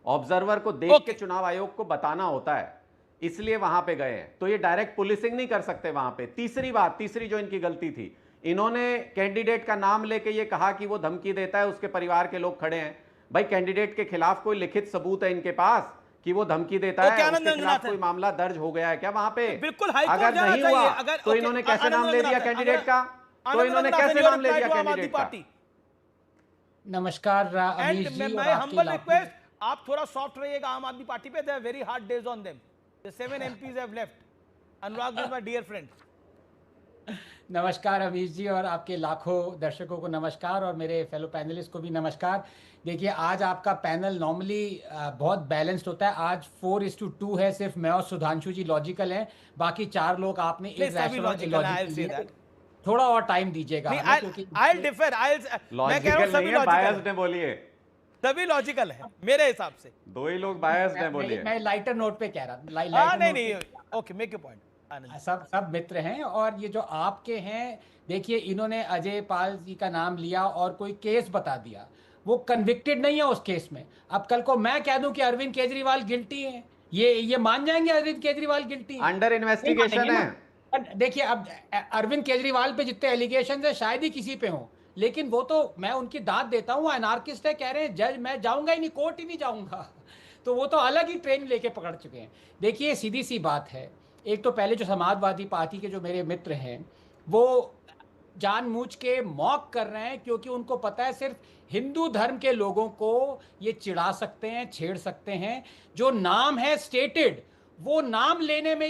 ऑब्जर्वर को देख के चुनाव आयोग को बताना होता है, इसलिए वहां पे गए हैं। तो ये डायरेक्ट पुलिसिंग नहीं कर सकते वहां पे। तीसरी बात, तीसरी जो इनकी गलती थी, इन्होंने कैंडिडेट का नाम लेके ये कहा कि वो धमकी देता है, उसके परिवार के लोग खड़े हैं। भाई, कैंडिडेट के खिलाफ कोई लिखित सबूत है इनके पास कि वो धमकी देता है? उसके खिलाफ कोई मामला दर्ज हो गया है क्या वहां पे? बिल्कुल, अगर नहीं हुआ तो इन्होंने कैसे नाम ले दिया कैंडिडेट का? तो इन्होंने कैसे नाम ले दिया कैंडिडेट का? नमस्कार अमीश जी, मैं हम्बल रिक्वेस्ट, आप थोड़ा सॉफ्ट रहिएगा आम आदमी पार्टी पे। They are very hard days on them, the 7 MPs have left. Anurag is my dear friend. नमस्कार अमीश जी, और आपके लाखों दर्शकों को नमस्कार, और मेरे फेलो पैनलिस्ट को भी नमस्कार। देखिए, आज आपका पैनल नॉर्मली बहुत बैलेंस्ड होता है, आज 4:2 है, सिर्फ मैं और सुधांशु जी लॉजिकल हैं, बाकी 4 लोग आपने एक रैशनल, थोड़ा और टाइम दीजिएगा। मैं कह रहा हूं सभी बायस्ड है, बोलिए सभी लॉजिकल है मेरे हिसाब से। 2 ही लोग बायस्ड हैं, बोलिए। मैं लाइटर नोट पे कह रहा था। नहीं, ओके, मेक योर पॉइंट। सब मित्र हैं, और ये जो आपके हैं, देखिए इन्होंने अजय पाल जी का नाम लिया और कोई केस बता दिया, वो कन्विक्टेड नहीं है उस केस में। अब कल को मैं कह दूं कि अरविंद केजरीवाल गिल्टी है, ये मान जाएंगे अरविंद केजरीवाल गिल्टी है? अंडर इन्वेस्टिगेशन है। देखिए, अब अरविंद केजरीवाल पे जितने एलिगेशन है शायद ही किसी पे हो, लेकिन वो तो मैं उनकी दाद देता हूँ, अनार्किस्ट है, कह रहे हैं जज मैं जाऊंगा ही नहीं, कोर्ट ही नहीं जाऊंगा, तो वो तो अलग ही ट्रेन लेके पकड़ चुके हैं। देखिए, सीधी सी बात है, एक तो पहले जो समाजवादी पार्टी के जो मेरे मित्र हैं वो जानबूझ के मॉक कर रहे हैं, क्योंकि उनको पता है सिर्फ हिंदू धर्म के लोगों को ये चिढ़ा सकते हैं, छेड़ सकते हैं। जो नाम है स्टेटेड, वो नाम लेने में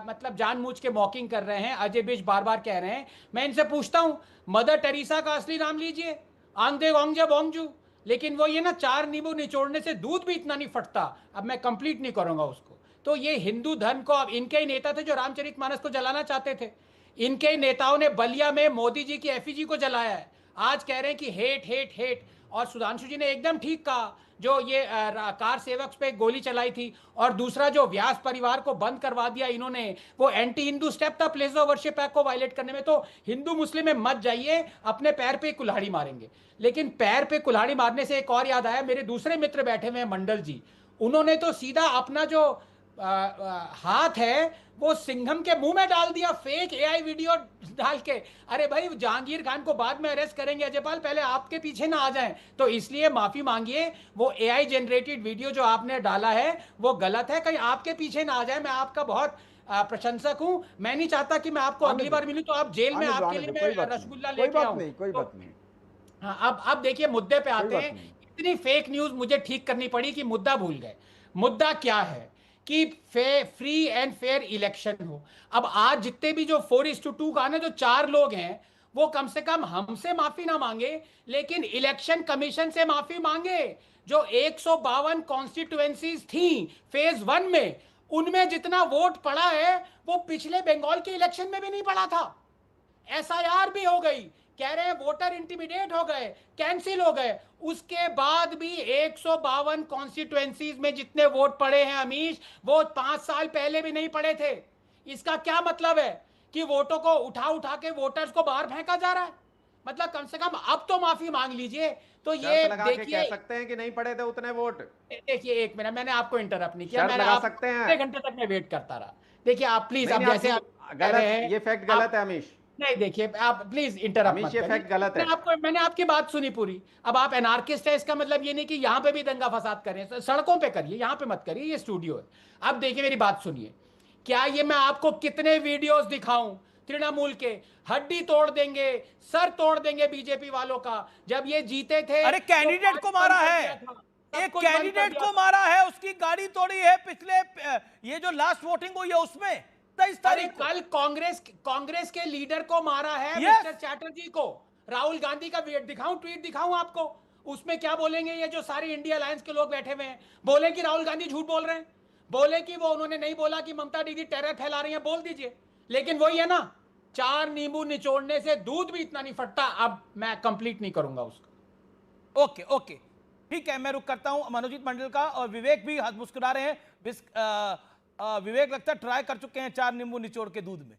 मतलब जानबूझ के मॉकिंग कर रहे हैं। अजय बिज बार बार कह रहे हैं। मैं इनसे पूछता हूं, मदर टेरेसा का असली नाम लीजिए, आंगदे वांगजे बोंगजू, लेकिन वो ये ना 4 नींबू निचोड़ने से दूध भी इतना नहीं फटता। अब मैं कंप्लीट नहीं करूंगा उसको। तो ये हिंदू धर्म को, अब इनके ही नेता थे जो रामचरितमानस को जलाना चाहते थे, इनके ही नेताओं ने बलिया में मोदी जी की एफिजी को जलाया है। आज कह रहे हैं कि हेट हेट हेट। और सुधांशु जी ने एकदम ठीक कहा, जो ये कार सेवक पे गोली चलाई थी, और दूसरा जो व्यास परिवार को बंद करवा दिया इन्होंने, वो एंटी हिंदू स्टेप था प्लेस ऑफ वर्शिप एक्ट को वायलेट करने में। तो हिंदू मुस्लिम में मत जाइए, अपने पैर पे कुल्हाड़ी मारेंगे। लेकिन पैर पे कुल्हाड़ी मारने से एक और याद आया, मेरे दूसरे मित्र बैठे हुए हैं मंडल जी, उन्होंने तो सीधा अपना जो हाथ है वो सिंघम के मुंह में डाल दिया, फेक एआई वीडियो डाल के। अरे भाई, जहांगीर खान को बाद में अरेस्ट करेंगे अजयपाल, पहले आपके पीछे ना आ जाएं। तो इसलिए माफी मांगिए, वो एआई जनरेटेड वीडियो जो आपने डाला है वो गलत है, कहीं आपके पीछे ना आ जाए। मैं आपका बहुत प्रशंसक हूं। मैं नहीं चाहता कि मैं आपको अगली बार मिलूं तो आप जेल में, आपके लिए मैं रसगुल्ला लेके आऊं। कोई बात नहीं। हाँ, अब देखिए मुद्दे पे आते हैं। इतनी फेक न्यूज मुझे ठीक करनी पड़ी कि मुद्दा भूल गए। मुद्दा क्या है कि फ्री एंड फेयर इलेक्शन हो। अब आज जितने भी जो 4:2 का ना, जो 4 लोग हैं, वो कम से कम हमसे माफी ना मांगे, लेकिन इलेक्शन कमीशन से माफी मांगे। जो 152 कॉन्स्टिट्यूएंसीज थी फेज 1 में, उनमें जितना वोट पड़ा है वो पिछले बंगाल के इलेक्शन में भी नहीं पड़ा था। एसआईआर भी हो गई, कह रहे हैं वोटर इंटिमिडेट हो गए, कैंसिल हो गए। उसके बाद भी 152 कॉन्स्टिट्यूएंसीज में जितने वोट पड़े हैं अमीश, वो 5 साल पहले भी नहीं पड़े थे। इसका क्या मतलब है कि वोटों को उठा उठा के वोटर्स को बाहर फेंका जा रहा है? मतलब कम से कम अब तो माफी मांग लीजिए। तो ये देखिए, कह सकते हैं कि नहीं पड़े थे उतने वोट। देखिए, एक मिनट, मैंने आपको इंटरप्ट नहीं किया, मैंने आप सकते हैं। 1 घंटे तक मैं वेट करता रहा। देखिए आप प्लीज, अब जैसे गलत, ये फैक्ट गलत है अमीश। नहीं, देखिए आप प्लीज इंटरप्ट मत करिए। फैक्ट गलत है। मैंने आपकी बात सुनी पूरी। अब आप एनार्किस्ट है, इसका मतलब ये नहीं कि यहाँ पे भी दंगा फसाद करें, सड़कों पे करिए, यहाँ पे मत करिए, ये स्टूडियो है। अब देखिए मेरी बात सुनिए, क्या ये मैं आपको कितने वीडियोस दिखाऊं तृणमूल के, हड्डी तोड़ देंगे, सर तोड़ देंगे बीजेपी वालों का। जब ये जीते थे, अरे कैंडिडेट को मारा है, एक कैंडिडेट को मारा है, उसकी गाड़ी तोड़ी है। पिछले ये जो लास्ट वोटिंग हुई है उसमें 23 तारीख कल कांग्रेस के लीडर को मारा है, मिस्टर चैटर्जी को। राहुल गांधी का ट्वीट दिखाऊं आपको? उसमें क्या बोलेंगे ये जो सारी इंडिया अलायंस के लोग बैठे हुए हैं? बोले कि राहुल गांधी झूठ बोल रहे हैं, बोले कि वो उन्होंने नहीं बोला कि ममता दीदी टेरर फैला रही हैं, बोल दीजिए। लेकिन वही है ना, 4 नींबू निचोड़ने से दूध भी इतना नहीं फटता। अब मैं कंप्लीट नहीं करूंगा उसको। ओके, ठीक है, मैं रुक करता हूं मनोजीत मंडल का। और विवेक भी हाथ मुस्कुरा रहे हैं। विवेक लगता है ट्राई कर चुके हैं 4 नींबू निचोड़ के दूध में।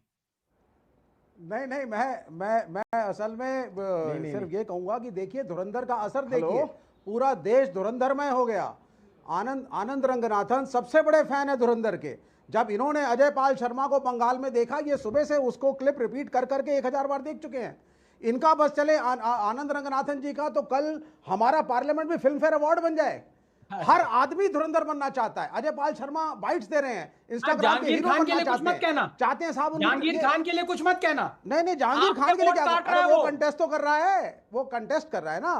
नहीं, मैं असल में सिर्फ ये कहूंगा कि देखिए धुरंधर का असर देखिए, पूरा देश धुरंधरमय हो गया। आनंद रंगनाथन सबसे बड़े फैन है धुरंधर के। जब इन्होंने अजय पाल शर्मा को बंगाल में देखा, ये सुबह से उसको क्लिप रिपीट कर करके 1000 बार देख चुके हैं। इनका बस चले आनंद रंगनाथन जी का, तो कल हमारा पार्लियामेंट में फिल्म फेयर अवार्ड बन जाए। हर आदमी धुरंधर बनना चाहता है। अजय पाल शर्मा बाइट्स दे रहे हैं, इंस्टाग्राम के हीरो बनना चाहते हैं साहब। जहांगीर खान के लिए कुछ मत कहना। नहीं, जहांगीर खान के लिए क्या? अरे वो कंटेस्ट तो कर रहा है, वो कंटेस्ट कर रहा है ना।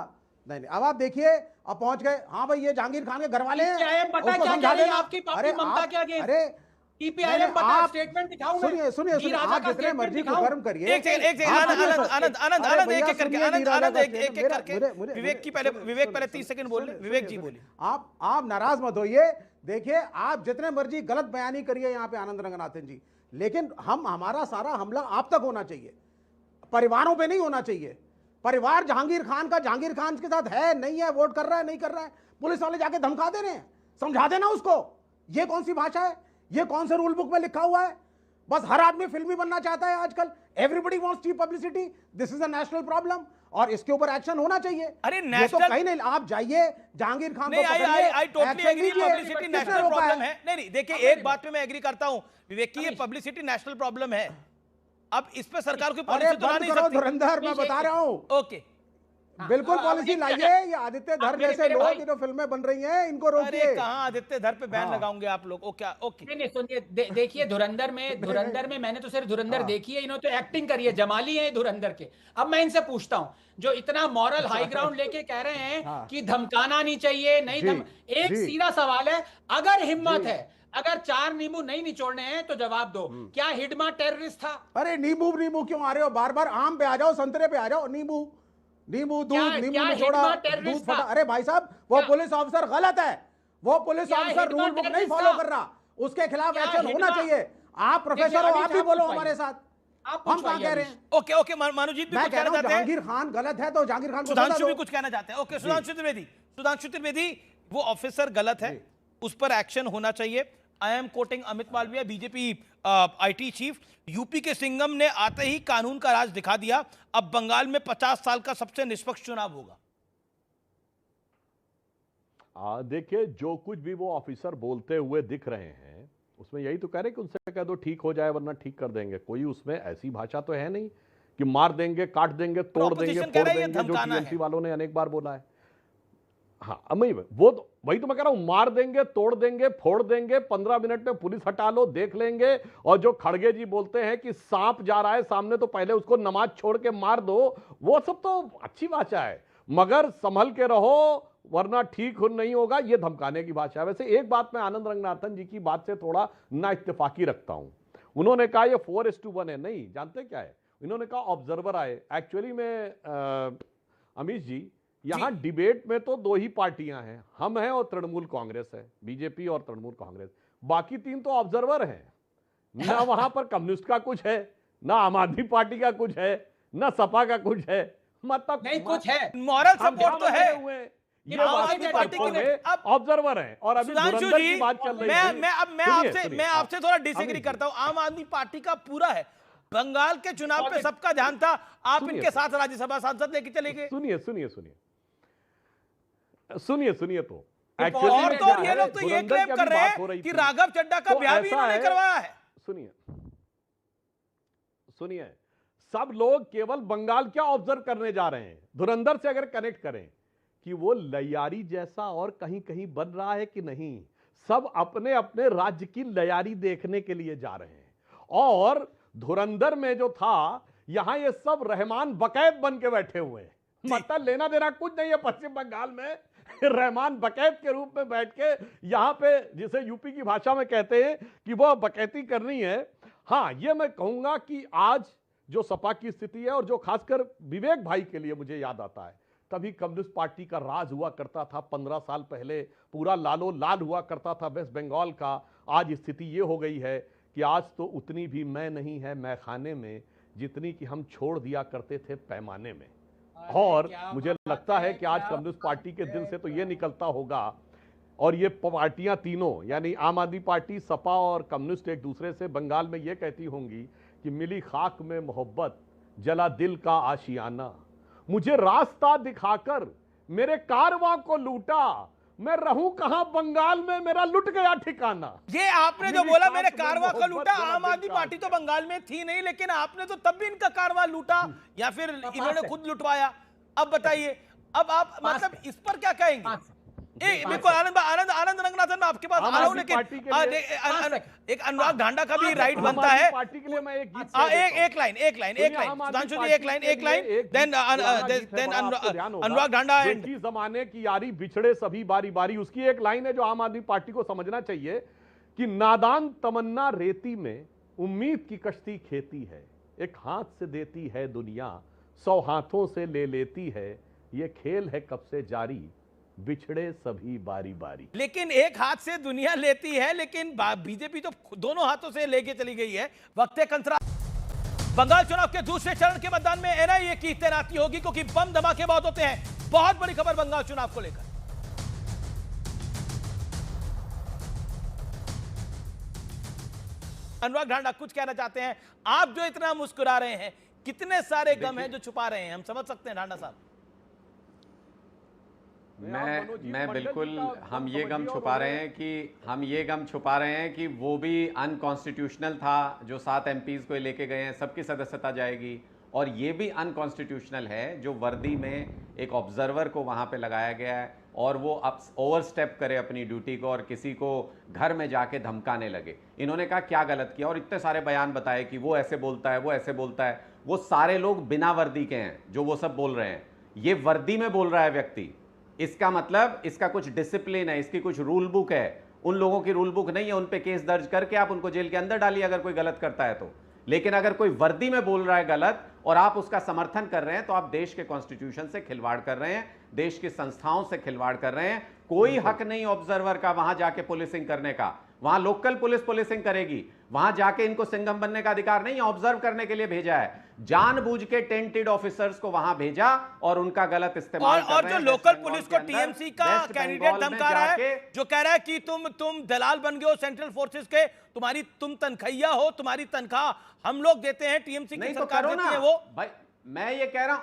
नहीं, अब आप देखिए, अब पहुंच गए। हाँ भाई, ये जहांगीर खान के घर वाले हैं, सुनिए, आप जितने मर्जी को गर्म करिए। विवेक पहले 30 सेकंड बोल रहे। विवेक जी बोलिए। आप नाराज मत होइए। देखिए, आप जितने मर्जी गलत बयानी करिए यहाँ पे आनंद रंगनाथन जी, लेकिन हमारा सारा हमला आप तक होना चाहिए, परिवारों पे नहीं होना चाहिए। परिवार जहांगीर खान के साथ है नहीं है, वोट कर रहा है नहीं कर रहा है, पुलिस वाले जाके धमका दे रहे हैं, समझा देना उसको। ये कौन सी भाषा है? ये कौन से रूल बुक में लिखा हुआ है? बस हर आदमी फिल्मी बनना चाहता है आजकल। Everybody wants cheap publicity. This is a national problem और इसके ऊपर एक्शन होना चाहिए। अरे नेशनल तो कहीं नहीं, आप जाइए जहांगीर खान को पकड़िए। I totally agree, publicity national problem है। नहीं, देखिए एक बात पे मैं एग्री करता हूं विवेक की, ये पब्लिसिटी नेशनल प्रॉब्लम है। अब इस पे सरकार की पॉलिसी बना नहीं सकती। धुरंधर मैं बता रहा हूं। ओके, बिल्कुल पॉलिसी लाइए। ये आदित्य धर जैसे लोग जो फिल्में बन रही हैं, इनको रोकिए। कहां आदित्य धर पे बैन लगाओगे आप लोग? ओके, नहीं सुनिए, देखिए धुरंधर में मैंने तो सिर्फ धुरंधर देखी है, इन्होंने तो एक्टिंग करी है, जमाली है धुरंधर के। अब मैं इनसे पूछता हूं, जो इतना मॉरल हाई ग्राउंड लेके कह रहे हैं कि धमकाना नहीं चाहिए, नहीं एक सीधा सवाल है, अगर हिम्मत है, अगर 4 नींबू नहीं निचोड़ने हैं तो जवाब दो, क्या हिडमा टेररिस्ट था? अरे नींबू क्यों आ रहे हो बार बार? आम पे आ जाओ, संतरे पे आ जाओ। नींबू दूध, नींबू निचोड़ा, दूध फटा। अरे भाई साहब, वो पुलिस ऑफिसर गलत है, वो पुलिस ऑफिसर रूल बुक नहीं फॉलो कर रहा, उसके खिलाफ एक्शन होना चाहिए। आप प्रोफेसर हो, आप भी बोलो हमारे साथ, हम क्या कह रहे हैं? ओके मानुजीत भी कुछ कहना चाहते हैं। जहांगीर खान गलत है तो जहांगीर खान को सुधांशु भी कुछ कहना चाहते हैं। ओके, सुधांशु त्रिवेदी, वो ऑफिसर गलत है, उस पर एक्शन होना चाहिए। I am quoting Amit Malviya, BJP IT chief. UP के सिंघम ने आते ही कानून का राज दिखा दिया, अब बंगाल में 50 साल का सबसे निष्पक्ष चुनाव होगा। देखिए, जो कुछ भी वो ऑफिसर बोलते हुए दिख रहे हैं, उसमें यही तो कह रहे हैं कि उनसे कह दो ठीक हो जाए वरना ठीक कर देंगे। कोई उसमें ऐसी भाषा तो है नहीं कि मार देंगे, काट देंगे, तोड़ देंगे, फोड़ देंगे, जो टीएमसी वालों ने अनेक बार बोला है। हाँ, वो तो वही तो मैं कह रहा हूं, मार देंगे, तोड़ देंगे, फोड़ देंगे, 15 मिनट में पुलिस हटा लो, देख लेंगे। और जो खड़गे जी बोलते हैं कि सांप जा रहा है सामने तो पहले उसको नमाज छोड़ के मार दो, वो सब तो अच्छी भाषा है, मगर संभल के रहो वरना ठीक नहीं होगा, ये धमकाने की भाषा है। वैसे एक बात मैं आनंद रंगनाथन जी की बात से थोड़ा ना इत्तेफाकी रखता हूं। उन्होंने कहा ये 4:1 है, नहीं, जानते क्या है, इन्होंने कहा ऑब्जर्वर आए। एक्चुअली में अमीश जी, यहां डिबेट में तो 2 ही पार्टियां हैं, हम हैं और तृणमूल कांग्रेस है, बीजेपी और तृणमूल कांग्रेस। बाकी 3 तो ऑब्जर्वर हैं। ना वहां पर कम्युनिस्ट का कुछ है, ना आम आदमी पार्टी का कुछ है, ना सपा का कुछ है, मतलब नहीं कुछ है, मॉरल सपोर्ट तो है। ये पार्टी के ऑब्जर्वर हैं। और अभी धुरंधर की बात चल रही है। मैं आपसे थोड़ा डिसएग्री करता हूं। आम आदमी पार्टी का पूरा है, बंगाल के चुनाव पे सबका ध्यान था, आप इनके साथ राज्यसभा सांसद लेके चले गए। सुनिए तो और तो ये लोग तो ये क्लेम कर रहे हैं कि राघव चड्ढा का ब्याह भी इन्होंने करवाया है। सुनिए, सब लोग केवल बंगाल क्या ऑब्जर्व करने जा रहे हैं, धुरंधर से अगर कनेक्ट करें कि वो लयारी जैसा और कहीं कहीं बन रहा है कि नहीं, सब अपने अपने राज्य की लयारी देखने के लिए जा रहे हैं। और धुरंधर में जो था, यहां ये सब रहमान बकैत बन के बैठे हुए हैं, मतलब लेना देना कुछ नहीं है पश्चिम बंगाल में। रहमान बकैत के रूप में बैठ के यहां पे, जिसे यूपी की भाषा में कहते हैं कि वो बकैती करनी है। हाँ, ये मैं कहूंगा कि आज जो सपा की स्थिति है, और जो खासकर विवेक भाई के लिए मुझे याद आता है, तभी कम्युनिस्ट पार्टी का राज हुआ करता था 15 साल पहले, पूरा लालो लाल हुआ करता था वेस्ट बंगाल का। आज स्थिति ये हो गई है कि आज तो उतनी भी मैं नहीं है मैखाने में, जितनी कि हम छोड़ दिया करते थे पैमाने में। और मुझे लगता है कि आज कम्युनिस्ट पार्टी के दिन से तो ये निकलता होगा, और ये पार्टियां तीनों, यानी आम आदमी पार्टी, सपा और कम्युनिस्ट, एक दूसरे से बंगाल में ये कहती होंगी कि मिली खाक में मोहब्बत, जला दिल का आशियाना, मुझे रास्ता दिखाकर मेरे कारवां को लूटा, मैं रहूं कहां बंगाल में मेरा लुट गया ठिकाना। ये आपने जो बोला मेरे कारवां को लूटा, आम आदमी पार्टी तो बंगाल में थी नहीं, लेकिन आपने तो तब भी इनका कारवां लूटा, या फिर इन्होंने खुद लुटवाया। अब बताइए, अब आप मतलब इस पर क्या कहेंगे? बिल्कुल आनंद रंगनाथन, मैं आपके पास आ रहा हूं, लेकिन एक अनुराग ढांडा का भी राइट बनता है। पार्टी के लिए मैं एक लाइन सुधांशु जी, एक लाइन, देन अनुराग ढांडा। जमाने की यारी बिछड़े सभी बारी बारी, उसकी एक लाइन है जो आम आदमी पार्टी को समझना चाहिए कि नादान तमन्ना रेती में उम्मीद की कश्ती खेती है, एक हाथ से देती है दुनिया, 100 हाथों से ले लेती है, ये खेल है कब से जारी, बिछड़े सभी बारी बारी। लेकिन एक हाथ से दुनिया लेती है, लेकिन बीजेपी तो दोनों हाथों से लेके चली गई है। वक्त कंसरा बंगाल चुनाव के दूसरे चरण के मतदान में एनआईए की तैनाती होगी, क्योंकि बम धमाके बहुत होते हैं। बहुत बड़ी खबर बंगाल चुनाव को लेकर। अनुराग ढांडा, कुछ कहना चाहते हैं? आप जो इतना मुस्कुरा रहे हैं, कितने सारे गम हैं जो छुपा रहे हैं, हम समझ सकते हैं ढांडा साहब? मैं बिल्कुल, हम ये गम छुपा रहे हैं कि वो भी अनकॉन्स्टिट्यूशनल था जो 7 एमपीज को लेके गए हैं, सबकी सदस्यता जाएगी। और ये भी अनकॉन्स्टिट्यूशनल है जो वर्दी में एक ऑब्जर्वर को वहां पे लगाया गया है, और वो अब ओवरस्टेप करे अपनी ड्यूटी को और किसी को घर में जाके धमकाने लगे। इन्होंने कहा क्या गलत किया, और इतने सारे बयान बताए कि वो ऐसे बोलता है, वो ऐसे बोलता है। वो सारे लोग बिना वर्दी के हैं जो वो सब बोल रहे हैं, ये वर्दी में बोल रहा है व्यक्ति, इसका मतलब इसका कुछ डिसिप्लिन है, इसकी कुछ रूल बुक है, उन लोगों की रूल बुक नहीं है, उन पे केस दर्ज करके आप उनको जेल के अंदर डालिए अगर कोई गलत करता है तो। लेकिन अगर कोई वर्दी में बोल रहा है गलत और आप उसका समर्थन कर रहे हैं तो आप देश के कॉन्स्टिट्यूशन से खिलवाड़ कर रहे हैं, देश की संस्थाओं से खिलवाड़ कर रहे हैं। कोई हक नहीं ऑब्जर्वर का वहां जाके पुलिसिंग करने का, वहां लोकल पुलिस पुलिसिंग करेगी, वहां जाके इनको सिंघम बनने का अधिकार नहीं है, ऑब्जर्व करने के लिए भेजा है। जानबूझ के टेंटेड ऑफिसर्स को वहां भेजा और उनका गलत इस्तेमाल कर और रहे जो हैं। लोकल पुलिस को टीएमसी का कैंडिडेट धमका रहा है, जो कह रहा है कि तुम दलाल बन गए हो सेंट्रल फोर्सेस के, तुम तनखैया हो, तुम्हारी तनख्वाह हम लोग देते हैं, टीएमसी की सरकार देती है। वो भाई मैं ये कह रहा हूं,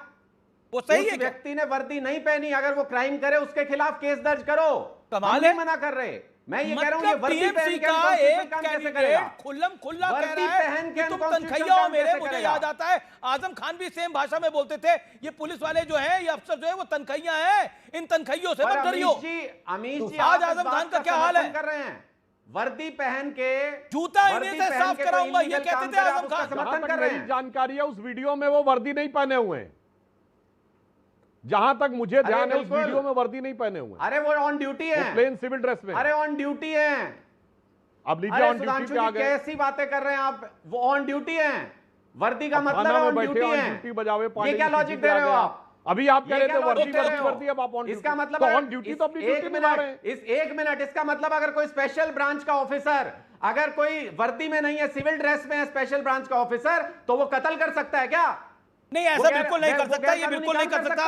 वो सही है। व्यक्ति ने वर्दी नहीं पहनी, अगर वो क्राइम करे उसके खिलाफ केस दर्ज करो। कमाल है, मना कर रहे। मैं ये कह रहा हूं, ये मतलब वर्दी पहन टीएमसी के का एक काम कैसे कैंडिडेट करेगा? खुल्लम खुल्ला कह वर्दी रहा है पहन कि के तुम unconstitutional तनखैया हो काम मेरे। कैसे मुझे करेगा? याद आता है आजम खान भी सेम भाषा में बोलते थे, ये पुलिस वाले जो हैं, ये अफसर जो है वो तनखैया हैं, इन तनखैयों से मत डरियो। अमीश जी आज आजम खान का क्या हाल है? कर रहे हैं वर्दी पहन के, जूता इन्हीं से साफ कराऊंगा ये कहते थे आजम खान। समर्थन कर रहे हैं। जानकारी है उस वीडियो में वो वर्दी नहीं पहने हुए हैं, जहां तक मुझे ध्यान है उस वीडियो में वर्दी नहीं पहने हुए। अरे वो ऑन ड्यूटी है, प्लेन सिविल ड्रेस में। अरे ऑन ड्यूटी है। अब लीजिए ऑन ड्यूटी पे आ गए। कैसी बातें कर रहे हैं आप? वो ऑन ड्यूटी हैं, वर्दी का मतलब है ऑन ड्यूटी है। बजावे ये क्या लॉजिक दे रहे हो आप? अभी आप कह रहे थे वर्दी, अब आप ऑन ड्यूटी। इसका मतलब ऑन ड्यूटी तो अपनी ड्यूटी में जा रहे हैं। एक मिनट, इसका मतलब अगर कोई स्पेशल ब्रांच का ऑफिसर अगर कोई वर्दी में नहीं है, सिविल ड्रेस में है, स्पेशल ब्रांच का ऑफिसर, तो वो कत्ल कर सकता है क्या? नहीं, ऐसा बिल्कुल नहीं कर सकता, ये बिल्कुल नहीं कर सकता।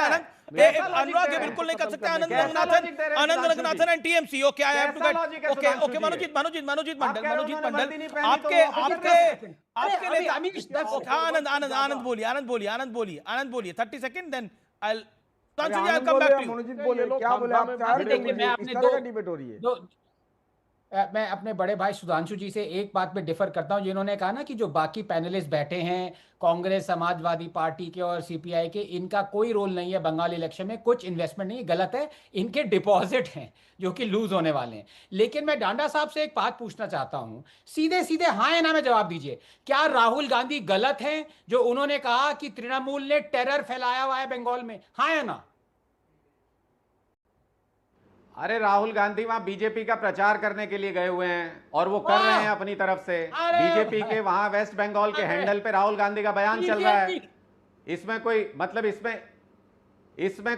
अनुराग ये बिल्कुल नहीं कर सकता। Anand Ranganathan and TMC. Okay, I have to get. Okay Manojit Mandal आपके आनंद बोलिए 30 second, then I will come back to you. Manojit बोले, क्या बोले आप? देखिए, मैं अपने दो डिबेट हो रही है। मैं अपने बड़े भाई सुधांशु जी से एक बात पे डिफर करता हूं, जिन्होंने कहा ना कि जो बाकी पैनलिस्ट बैठे हैं कांग्रेस, समाजवादी पार्टी के और सीपीआई के, इनका कोई रोल नहीं है बंगाल इलेक्शन में, कुछ इन्वेस्टमेंट नहीं है, गलत है। इनके डिपॉजिट हैं जो कि लूज होने वाले हैं। लेकिन मैं डांडा साहब से एक बात पूछना चाहता हूं, सीधे सीधे हाँ या ना में जवाब दीजिए। क्या राहुल गांधी गलत हैं जो उन्होंने कहा कि तृणमूल ने टेरर फैलाया हुआ है बंगाल में? हाँ या ना? अरे राहुल गांधी वहां बीजेपी का प्रचार करने के लिए गए हुए हैं और वो कर रहे हैं अपनी तरफ से। बीजेपी के वहां वेस्ट बंगाल के हैंडल पे राहुल गांधी का बयान चल रहा है। इसमें कोई मतलब इसमें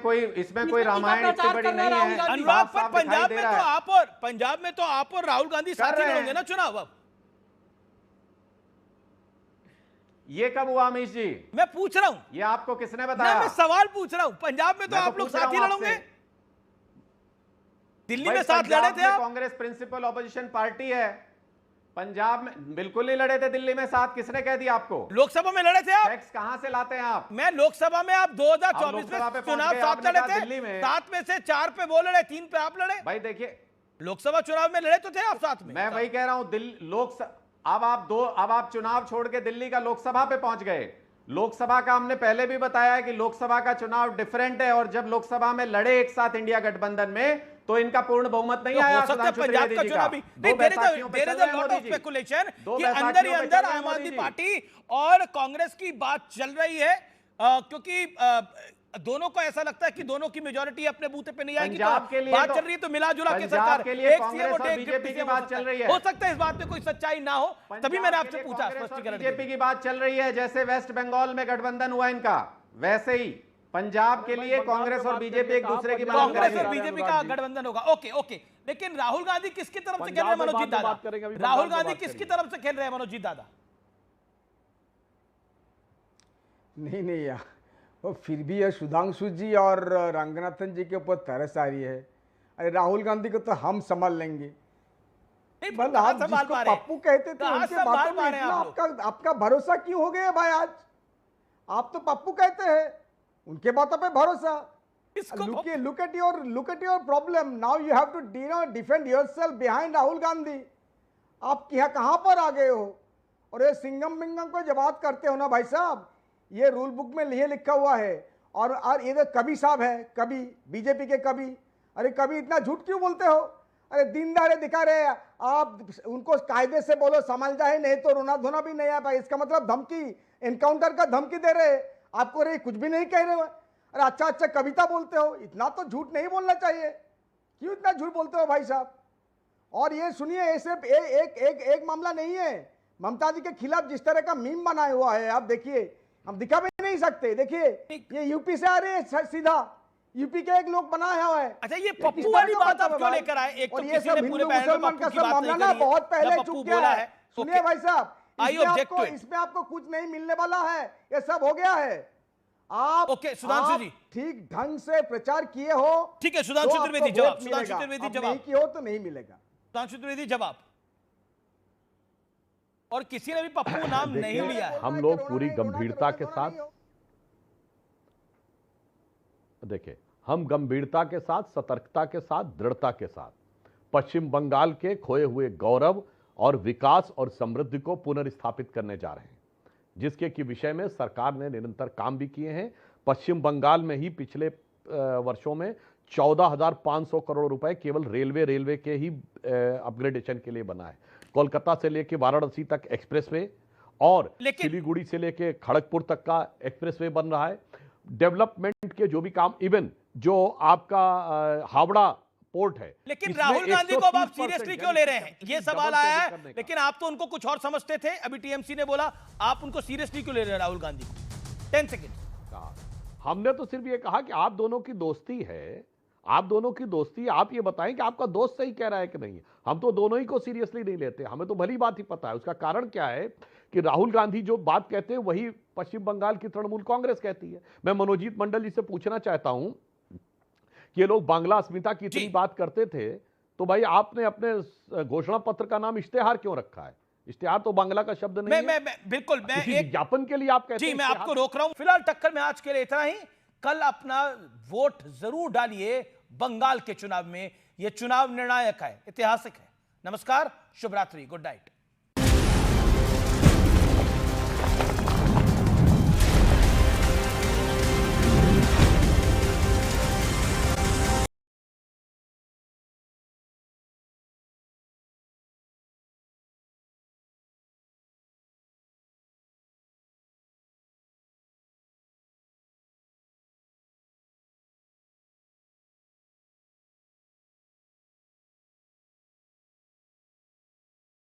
कोई रामायण इतनी बड़ी नहीं है। अनुराग, पर पंजाब में तो आप और राहुल गांधी साथ ही लड़ोगे ना चुनाव? अब ये कब हुआ अमीश जी? मैं पूछ रहा हूं, ये आपको किसने बताया? मैं सवाल पूछ रहा हूं। पंजाब में तो आप लोग साथ ही लड़ोगे, दिल्ली में साथ लड़े थे आप। कांग्रेस प्रिंसिपल ऑपोजिशन पार्टी है, पंजाब में बिल्कुल नहीं लड़े थे। दिल्ली में साथ किसने कह दिया आपको? लोकसभा में लड़े थे आप। टैक्स कहां से लाते हैं आप? मैं लोकसभा में आप 2024 में चुनाव साथ लड़े थे। दिल्ली में 7 में से 4 पे वो लड़े, 3 पे आप लड़े। भाई देखिए, लोकसभा चुनाव में लड़े तो थे आप साथ में। मैं वही कह रहा हूं, अब आप चुनाव छोड़ के दिल्ली का लोकसभा पे पहुंच गए। लोकसभा का हमने पहले भी बताया है कि लोकसभा का चुनाव डिफरेंट है, और जब लोकसभा में लड़े एक साथ इंडिया गठबंधन में तो इनका पूर्ण बहुमत नहीं आया। हो सकता है पंजाब का चुनाव भी नहीं। There is a lot of speculation कि अंदर ही अंदर आम आदमी पार्टी और कांग्रेस की बात चल रही है, क्योंकि दोनों को ऐसा लगता है कि दोनों की मेजॉरिटी अपने बूथे पे नहीं आएगी। पंजाब के लिए बात चल रही है तो मिला जुला के सरकार, एक सीएम और बीजेपी की बात चल रही है। हो सकता है इस बात में कोई सच्चाई ना हो, तभी मैंने आपसे पूछा स्पष्टीकरण। बीजेपी की बात चल रही है, जैसे वेस्ट बंगाल में गठबंधन हुआ इनका, वैसे ही पंजाब के लिए कांग्रेस और बीजेपी एक दूसरे की मदद कांग्रेस और बीजेपी का गठबंधन होगा। ओके, लेकिन राहुल गांधी किसकी तरफ से खेल रहे हैं मनोजीत दादा? राहुल गांधी किसकी तरफ से खेल रहे हैं मनोजीत दादा? नहीं यार, वो फिर भी ये सुधांशु जी और रंगनाथन जी के ऊपर तरस आ रही है। अरे राहुल गांधी को तो हम संभाल लेंगे। मतलब आप जिसको पप्पू कहते थे उनके बातों में इतना आपका भरोसा क्यों हो गया भाई? आज आप तो पप्पू कहते हैं, उनके बातों पे भरोसा। look at your problem. Now you have to defend yourself behind Rahul Gandhi. आप यहाँ कहाँ पर आ गए हो? और ये सिंगम बिंगम को जब बात करते हो ना भाई साहब, ये रूल बुक में ये लिखा हुआ है। और ये तो कभी साहब है, कभी बीजेपी के कभी। अरे कभी इतना झूठ क्यों बोलते हो? अरे दिन दहाड़े दिखा रहे आप, उनको कायदे से बोलो समझ जाए, नहीं तो रोना धोना भी नहीं आ पाए। इसका मतलब धमकी, एनकाउंटर का धमकी दे रहे आपको। रे कुछ भी नहीं कह रहे हो। अरे अच्छा कविता बोलते हो, इतना तो झूठ नहीं बोलना चाहिए। क्यों इतना झूठ बोलते हो भाई साहब? और ये सुनिए, ये सिर्फ एक मामला नहीं है। ममता जी के खिलाफ जिस तरह का मीम बनाया हुआ है, आप देखिए, हम दिखा भी नहीं सकते। देखिए ये यूपी से आ रहे हैं, सीधा यूपी के एक लोग बनाया हुआ है। अच्छा, ये पप्पू वाली बात आप क्यों लेकर आए? एक तो किसी ने पूरे पैनल में पप्पू की बात नहीं करी है, बहुत पहले पप्पू चुक गया बोला है। सुनिए भाई साहब, इसमें इसमें आपको कुछ नहीं मिलने वाला है, ये सब हो गया है। आप सुधांशु जी ठीक ढंग से प्रचार किए हो, ठीक है। सुधांशु त्रिवेदी जवाब, सुधांशु त्रिवेदी जवाब, नहीं किए हो तो नहीं मिलेगा। सुधांशु त्रिवेदी जवाब। और किसी ने भी पप्पू नाम नहीं लिया है। हम लोग पूरी गंभीरता के साथ, देखिए, हम गंभीरता के साथ, सतर्कता के साथ, दृढ़ता के साथ पश्चिम बंगाल के खोए हुए गौरव और विकास और समृद्धि को पुनर्स्थापित करने जा रहे हैं, जिसके की विषय में सरकार ने निरंतर काम भी किए हैं। पश्चिम बंगाल में ही पिछले वर्षों में 14,500 करोड़ रुपए केवल रेलवे के ही अपग्रेडेशन के लिए बना है। कोलकाता से लेके वाराणसी तक एक्सप्रेसवे और सिलीगुड़ी से लेके खड़गपुर तक का एक्सप्रेसवे बन रहा है। डेवलपमेंट के जो भी काम, इवन जो आपका हावड़ा पोर्ट है, लेकिन राहुल गांधी को अब आप सीरियसली क्यों ले रहे हैं, ये सवाल आया है। लेकिन आप तो उनको कुछ और समझते थे, अभी टीएमसी ने बोला, आप उनको सीरियसली क्यों ले रहे हैं राहुल गांधी को? 10 सेकेंड। हमने तो सिर्फ ये कहा कि आप दोनों की दोस्ती है, आप दोनों की दोस्ती, आप ये बताएं कि आपका दोस्त सही कह रहा है कि नहीं। हम तो दोनों ही को सीरियसली नहीं लेते, हमें तो भली बात ही पता है। उसका कारण क्या है कि राहुल गांधी जो बात कहते हैं वही पश्चिम बंगाल की तृणमूल कांग्रेस कहती है। मैं मनोजीत मंडल जी से पूछना चाहता हूं कि ये लोग बांग्ला अस्मिता की इतनी बात करते थे, तो भाई आपने अपने घोषणा पत्र का नाम इश्तेहार क्यों रखा है? इश्तेहार तो बांग्ला का शब्द नहीं है। बिल्कुल, मैं एक विज्ञापन के लिए आप कहते हैं। जी, मैं आपको रोक रहा हूं। फिलहाल टक्कर में आज के लिए इतना ही। कल अपना वोट जरूर डालिए बंगाल के चुनाव में, यह चुनाव निर्णायक है, ऐतिहासिक है। नमस्कार, शुभ रात्रि, गुड नाइट।